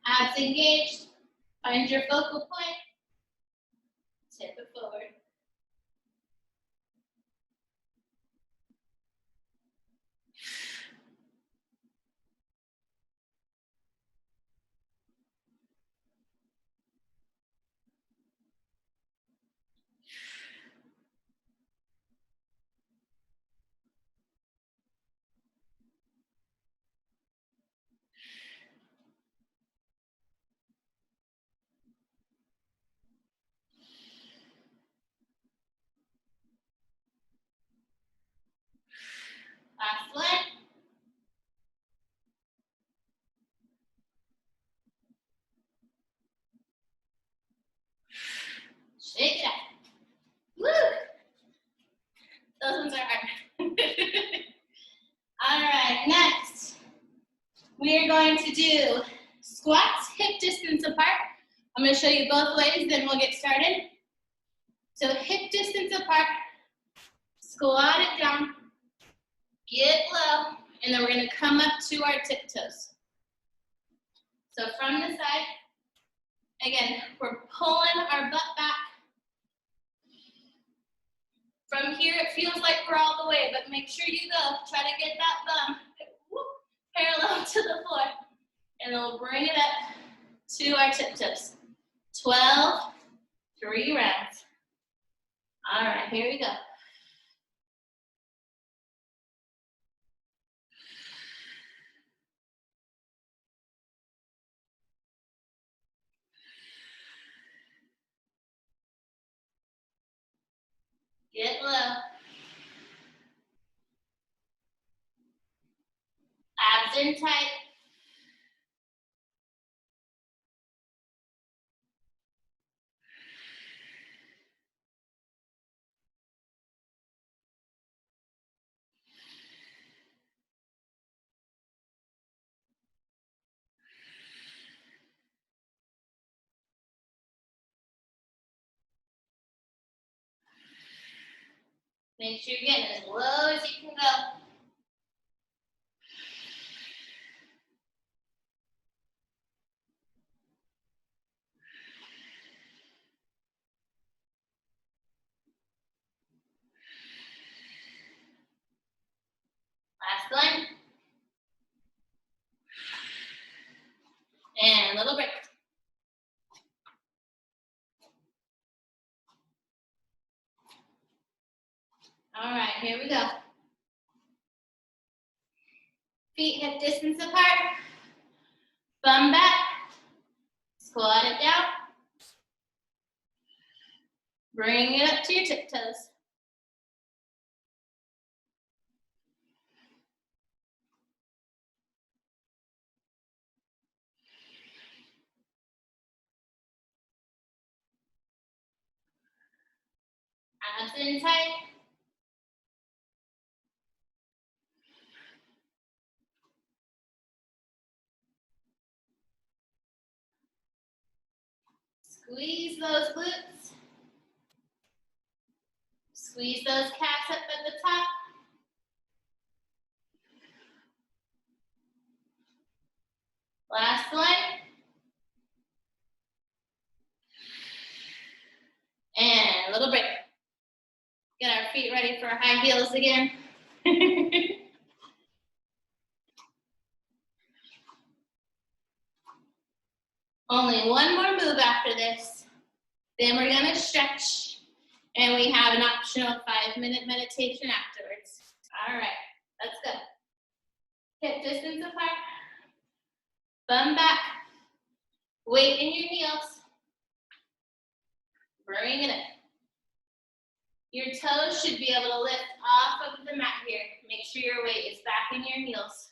A: Abs engaged. Find your focal point. Tip it forward. Last one. Shake it out. Woo! Those ones are hard. All right, next, we are going to do squats hip distance apart. I'm going to show you both ways, then we'll get started. So hip distance apart, squat it down, get low, and then we're going to come up to our tiptoes. So from the side, again, we're pulling our butt back. From here, it feels like we're all the way, but make sure you go. Try to get that bum parallel to the floor, and then we'll bring it up to our tiptoes. 12, 3 rounds. All right, here we go. Get low. Abs in tight. Make sure you're getting as low as you can go. Last one. And a little break. All right, here we go. Feet hip distance apart. Bum back. Squat it down. Bring it up to your tiptoes. Abs in tight. Squeeze those glutes. Squeeze those calves up at the top. Last one. feet ready for high heels again. Only one more move after this. Then we're gonna stretch, and we have an optional 5-minute meditation afterwards. All right, let's go. Hip distance apart, bum back, weight in your heels. Bring it in. Your toes should be able to lift off of the mat here. Make sure your weight is back in your heels.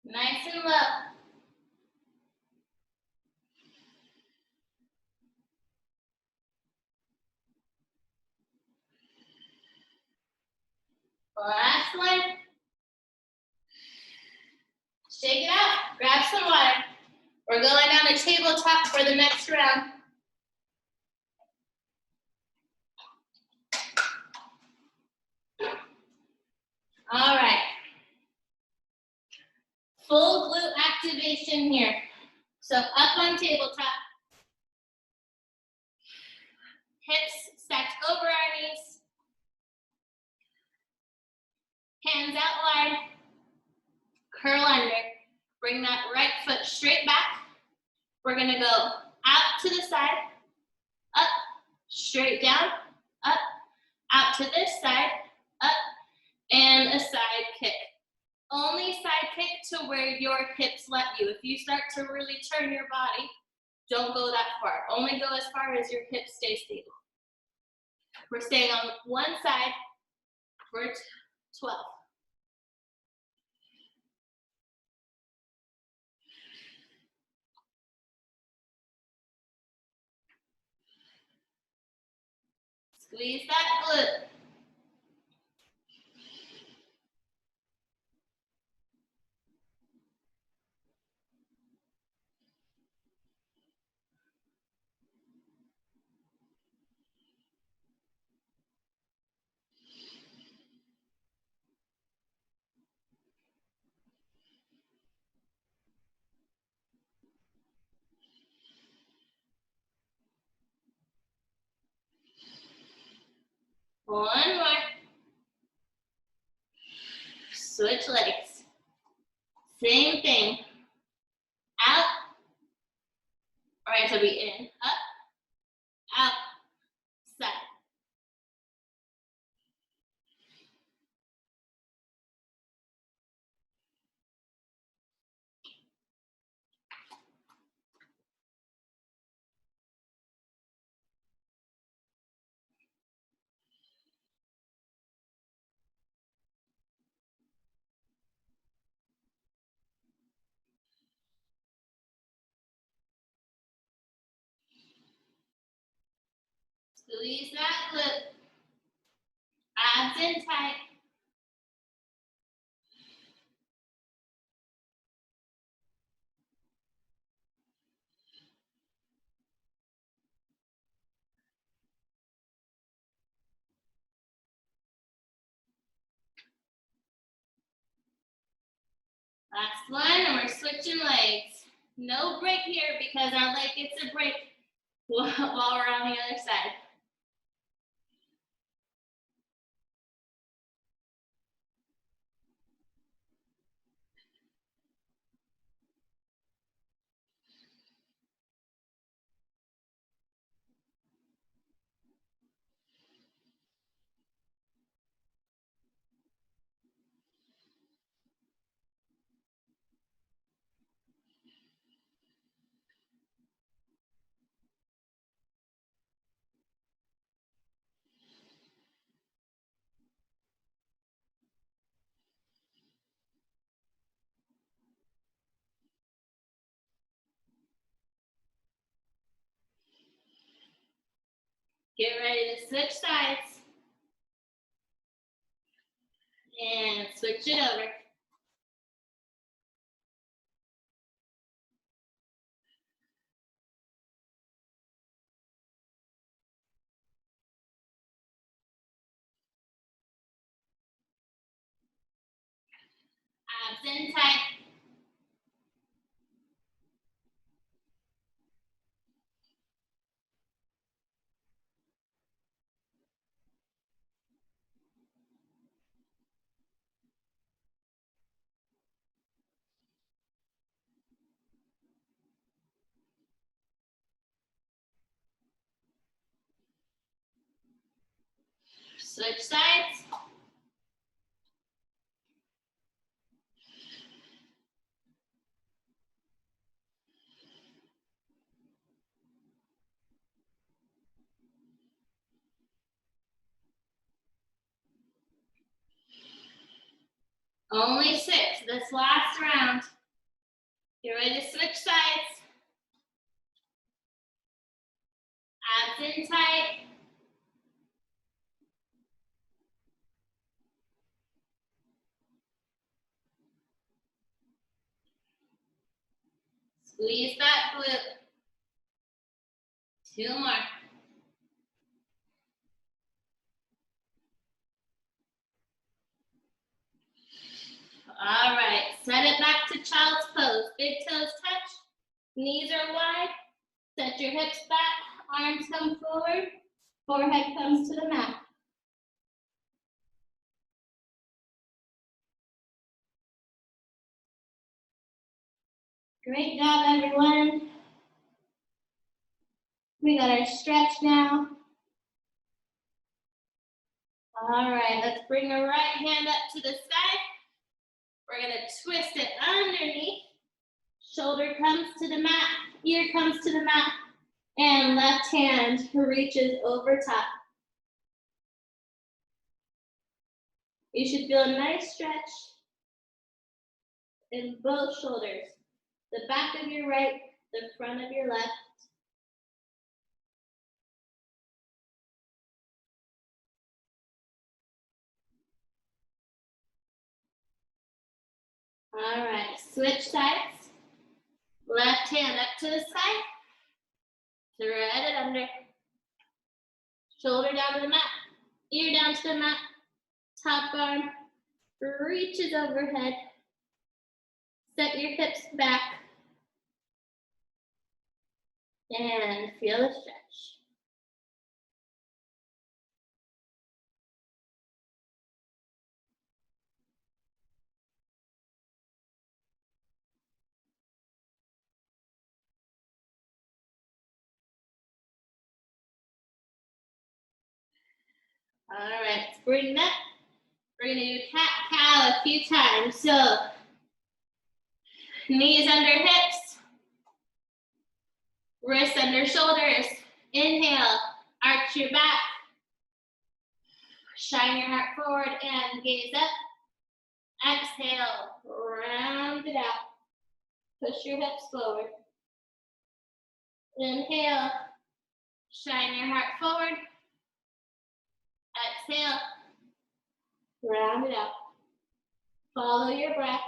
A: Nice and low. Last one. Shake it out. Grab some water. We're going down the tabletop for the next round. All right. Full glute activation here. So up on tabletop. Hips stacked over our knees. Hands out wide. Curl under. Bring that right foot straight back. We're gonna go out to the side, up, straight down, up, out to this side, up, and a side kick. Only side kick to where your hips let you. If you start to really turn your body, don't go that far. Only go as far as your hips stay stable. We're staying on one side for 12. Squeeze that glute. One more. Switch legs. Same thing. Out. All right, so be in, up, out, side. Squeeze that glute. Abs in tight. Last one, and we're switching legs. No break here because our leg gets a break while we're on the other side. Get ready to switch sides. And switch it over. Abs in tight. Switch sides. Only 6 this last round. Get ready to switch sides. Abs in tight. Squeeze that glute. 2 more. All right, set it back to child's pose. Big toes touch, knees are wide. Set your hips back, arms come forward, forehead comes to the mat. Great job, everyone. We got our stretch now. All right, let's bring our right hand up to the sky. We're gonna twist it underneath. Shoulder comes to the mat, ear comes to the mat, and left hand reaches over top. You should feel a nice stretch in both shoulders. The back of your right, the front of your left. All right, switch sides. Left hand up to the sky. Thread it under. Shoulder down to the mat. Ear down to the mat. Top arm reaches overhead. Set your hips back. And feel the stretch. All right, let's bring that. We're gonna do cat-cow a few times. So, knees under hips, wrists under shoulders. Inhale, arch your back. Shine your heart forward and gaze up. Exhale, round it out. Push your hips forward. Inhale, shine your heart forward. Exhale, round it out. Follow your breath.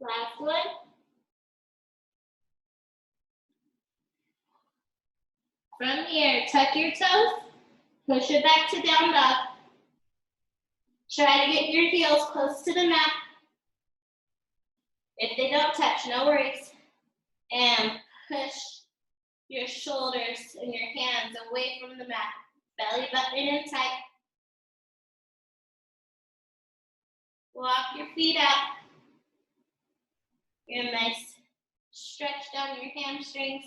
A: Last one. From here, tuck your toes. Push it back to down dog. Try to get your heels close to the mat. If they don't touch, no worries. And push your shoulders and your hands away from the mat. Belly button in tight. Walk your feet out. Get a nice stretch down your hamstrings.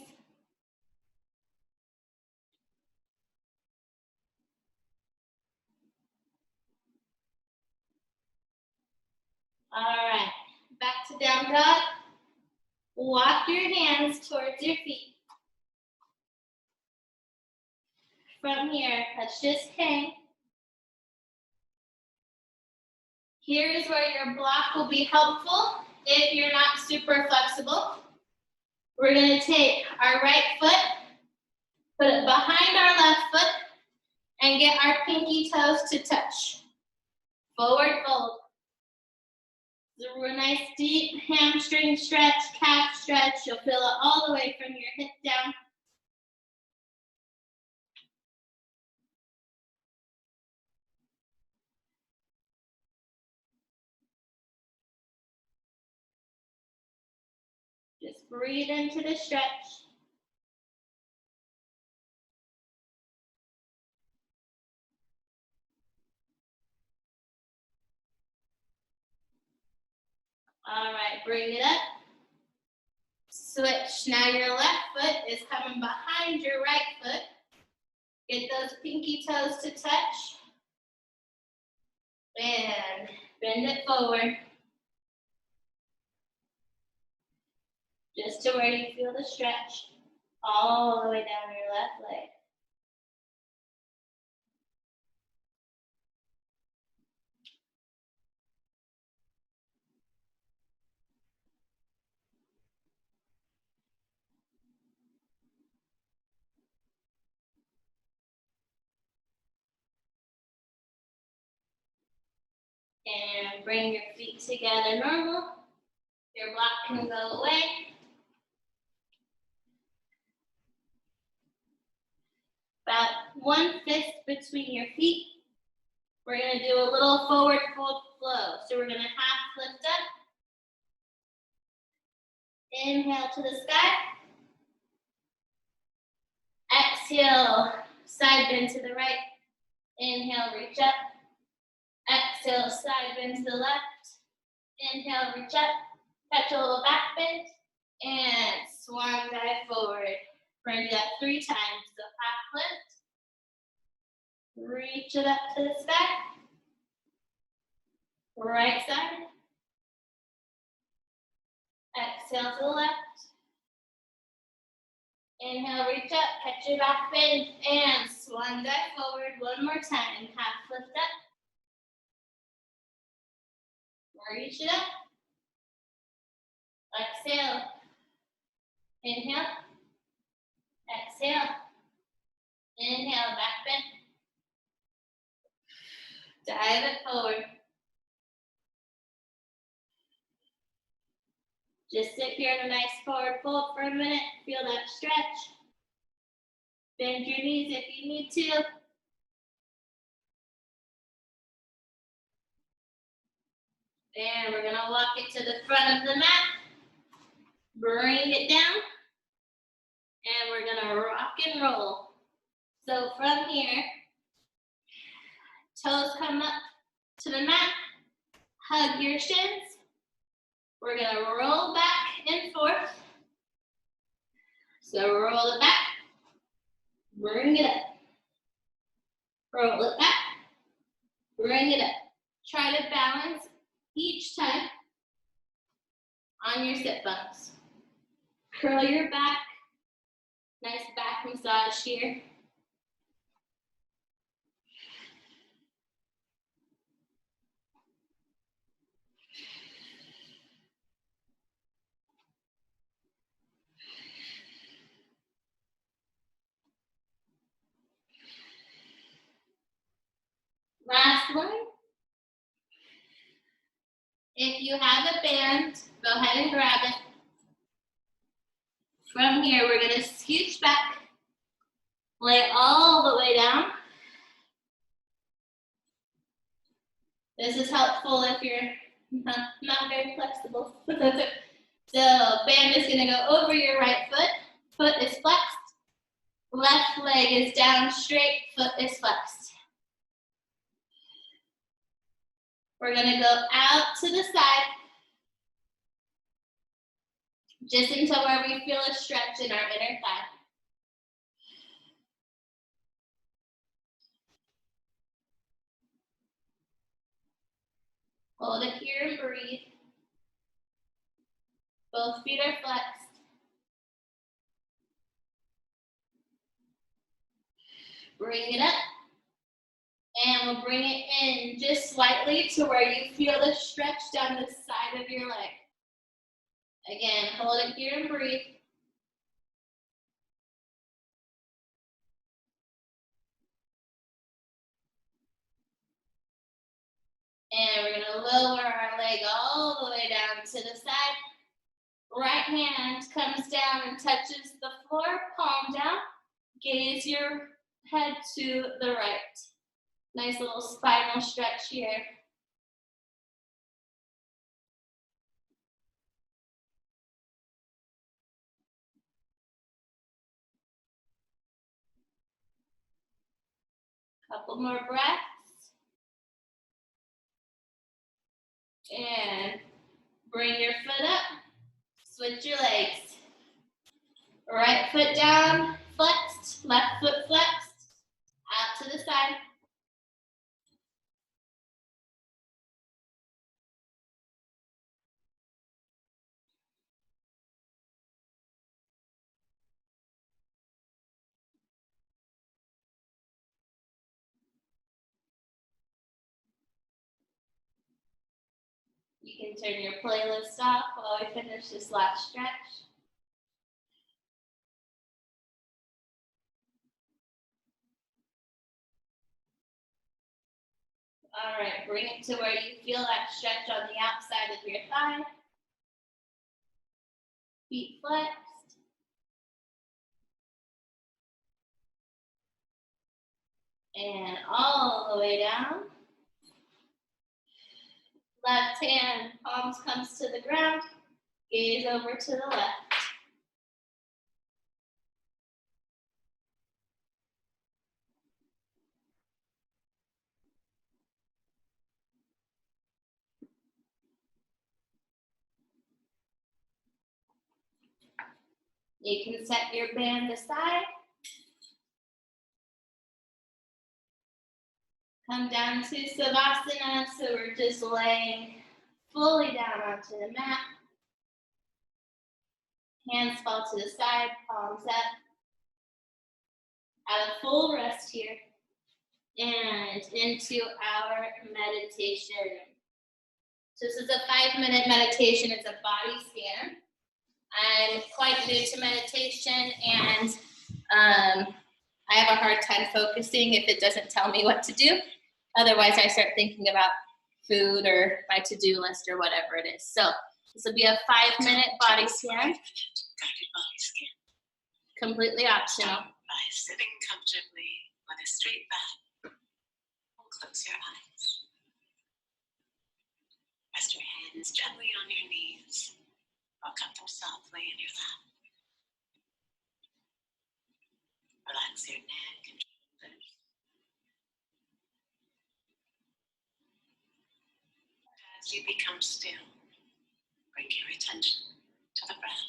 A: All right, back to down dog. Walk your hands towards your feet. from here, let's just hang. Here is where your block will be helpful if you're not super flexible. We're going to take our right foot, put it behind our left foot, and get our pinky toes to touch. Forward fold. So a nice deep hamstring stretch, calf stretch. You'll feel it all the way from your hip down. Just breathe into the stretch. All right, bring it up. Switch. Now your left foot is coming behind your right foot. Get those pinky toes to touch. And bend it forward. Just to where you feel the stretch. All the way down your left leg. And bring your feet together normal. Your block can go away. About 1/5 between your feet. We're going to do a little forward fold flow. So we're going to half lift up. Inhale to the sky. Exhale, side bend to the right. Inhale, reach up. Exhale, side bend to the left. Inhale, reach up. Catch a little back bend. And swan dive forward. We're going to do that 3 times. So half lift. Reach it up to the sky. Right side. Exhale to the left. Inhale, reach up, catch your back bend, and swan dive forward. One more time. Half lift up. Reach it up. Exhale. Inhale. Exhale. Inhale, back bend. Dive it forward. Just sit here in a nice forward fold for a minute. Feel that stretch. Bend your knees if you need to. And we're gonna walk it to the front of the mat. Bring it down. And we're gonna rock and roll. So from here, toes come up to the mat. Hug your shins. We're gonna roll back and forth. So roll it back. Bring it up. Roll it back. Bring it up. Try to balance each time on your sit bones. Curl your back. Nice back massage here. Last one. If you have a band, go ahead and grab it. From here, we're going to scooch back, lay all the way down. This is helpful if you're not very flexible. So band is going to go over your right foot. Foot is flexed. Left leg is down straight. Foot is flexed. We're going to go out to the side. Just until where we feel a stretch in our inner thigh. Hold it here and breathe. Both feet are flexed. Bring it up. And we'll bring it in just slightly to where you feel the stretch down the side of your leg. Again, hold it here and breathe. And we're gonna lower our leg all the way down to the side. Right hand comes down and touches the floor, palm down. Gaze your head to the right. Nice little spinal stretch here. Couple more breaths. And bring your foot up. Switch your legs. Right foot down, flexed. Left foot flexed. Out to the side. You can turn your playlist off while we finish this last stretch. All right, bring it to where you feel that stretch on the outside of your thigh. Feet flexed. And all the way down. Left hand, palms comes to the ground. Gaze over to the left. You can set your band aside. Come down to Savasana, so we're just laying fully down onto the mat. Hands fall to the side, palms up. Have a full rest here. And into our meditation. So this is a 5-minute meditation. It's a body scan. I'm quite new to meditation, and I have a hard time focusing if it doesn't tell me what to do. Otherwise, I start thinking about food or my to-do list or whatever it is. So this will be a 5-minute body scan.
B: Guided body scan.
A: Completely optional.
B: Start by sitting comfortably with a straight back. Close your eyes. Rest your hands gently on your knees. Or cup them softly in your lap. Relax your neck and shoulders. As you become still, bring your attention to the breath.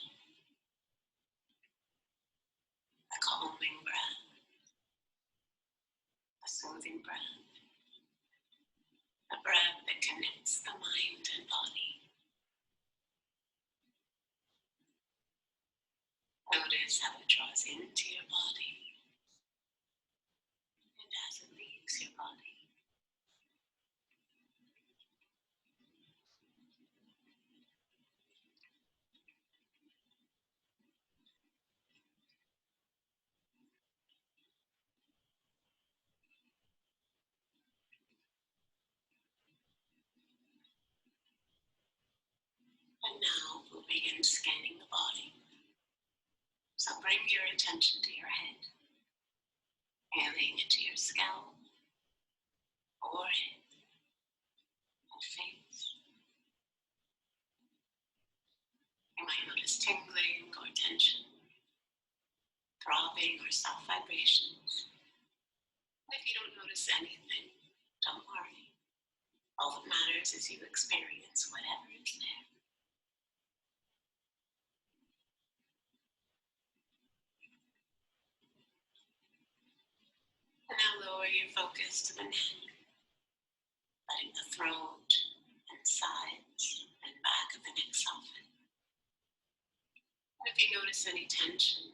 B: A calming breath. A soothing breath. A breath that connects the mind and body. Notice how it draws into your body and as it leaves your body. And now we'll begin scanning the body. So bring your attention to your head, feeling into your scalp, forehead, and face. You might notice tingling or tension, throbbing or soft vibrations. And if you don't notice anything, don't worry. All that matters is you experience whatever is there. And now lower your focus to the neck, letting the throat and sides and back of the neck soften. And if you notice any tension,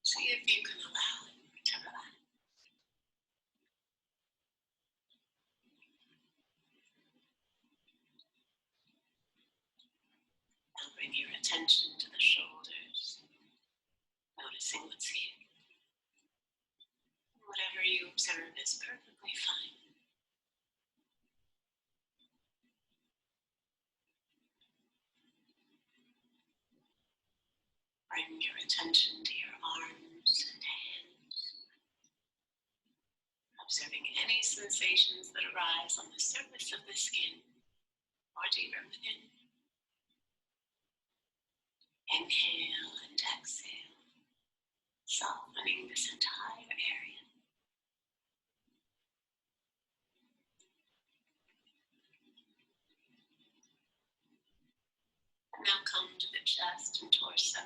B: see if you can allow it to relax. attention to the shoulders, noticing what's here. Whatever you observe is perfectly fine. Bring your attention to your arms and hands, observing any sensations that arise on the surface of the skin or deeper within. Inhale and exhale, softening this entire area. And now come to the chest and torso.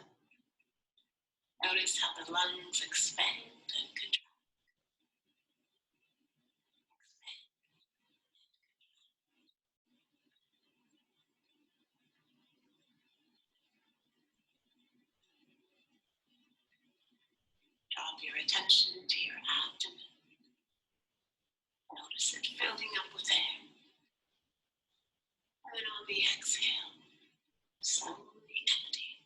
B: Notice how the lungs expand and contract. Drop your attention to your abdomen. Notice it filling up with air. And then on the exhale, slowly empty.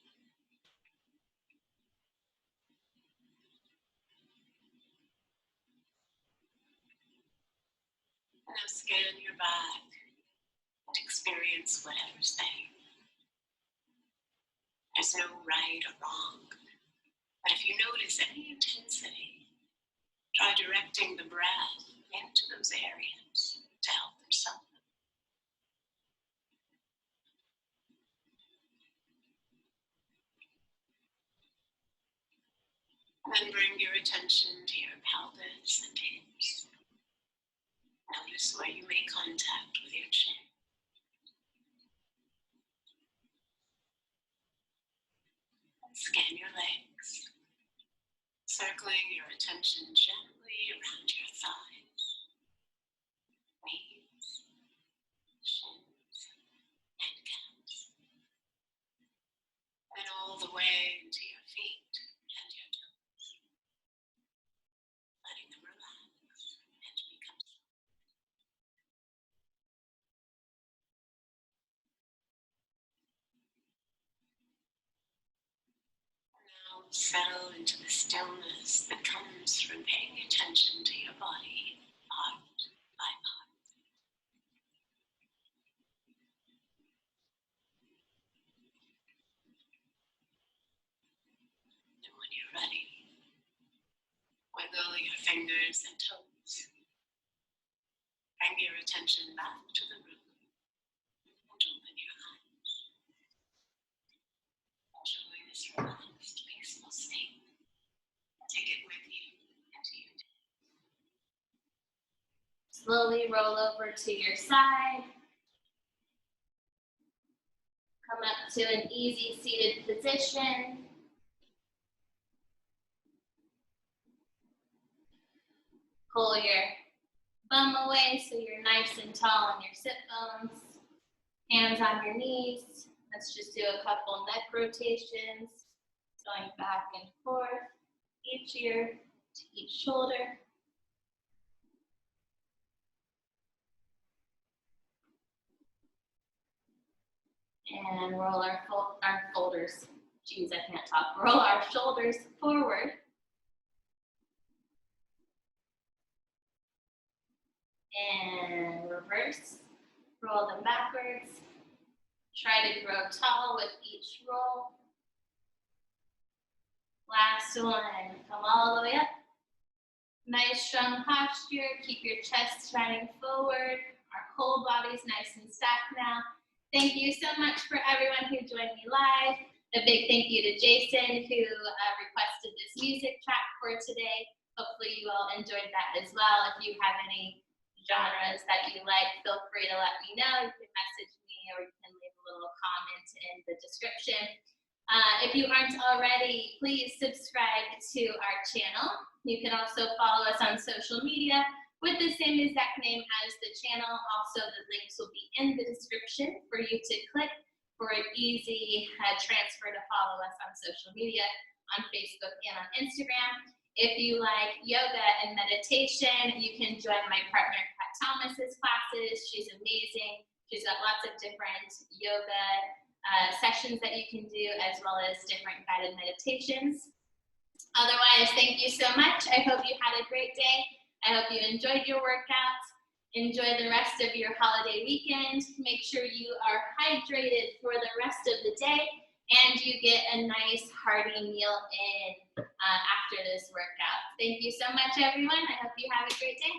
B: And now scan your back and experience whatever's there. There's no right or wrong, but if you notice any intensity, try directing the breath into those areas to help them soften. And then bring your attention to your pelvis and hips. Notice where you make contact with your chin. And scan your legs, circling your attention gently around your thighs, knees, shins, and calves. And all the way into your feet and your toes, letting them relax and become soft. Now settle into the stillness that comes from paying attention to your body, part by part. And when you're ready, wiggle your fingers and toes. Bring your attention back to the room and open your eyes. Enjoy this relaxed, peaceful state. Take it with you into your day.
A: Slowly roll over to your side. Come up to an easy seated position. Pull your bum away so you're nice and tall on your sit bones. Hands on your knees. Let's just do a couple neck rotations, going back and forth, each ear to each shoulder. And roll our shoulders. Geez, I can't talk. Roll our shoulders forward. And reverse. Roll them backwards. Try to grow tall with each roll. Last one. Come all the way up. Nice strong posture. Keep your chest shining forward. Our whole body's nice and stacked now. Thank you so much for everyone who joined me live. A big thank you to Jason who requested this music track for today. Hopefully you all enjoyed that as well. If you have any genres that you like, feel free to let me know. You can message me or you can leave a little comment in the description. If you aren't already, please subscribe to our channel. You can also follow us on social media with the same exact name as the channel. Also, the links will be in the description for you to click for an easy transfer to follow us on social media, on Facebook and on Instagram. If you like yoga and meditation, you can join my partner Kat Thomas's classes. She's amazing. She's got lots of different yoga sessions that you can do, as well as different guided meditations. Otherwise, thank you so much. I hope you had a great day. I hope you enjoyed your workout. Enjoy the rest of your holiday weekend. Make sure you are hydrated for the rest of the day, and you get a nice hearty meal in after this workout. Thank you so much, everyone. I hope you have a great day.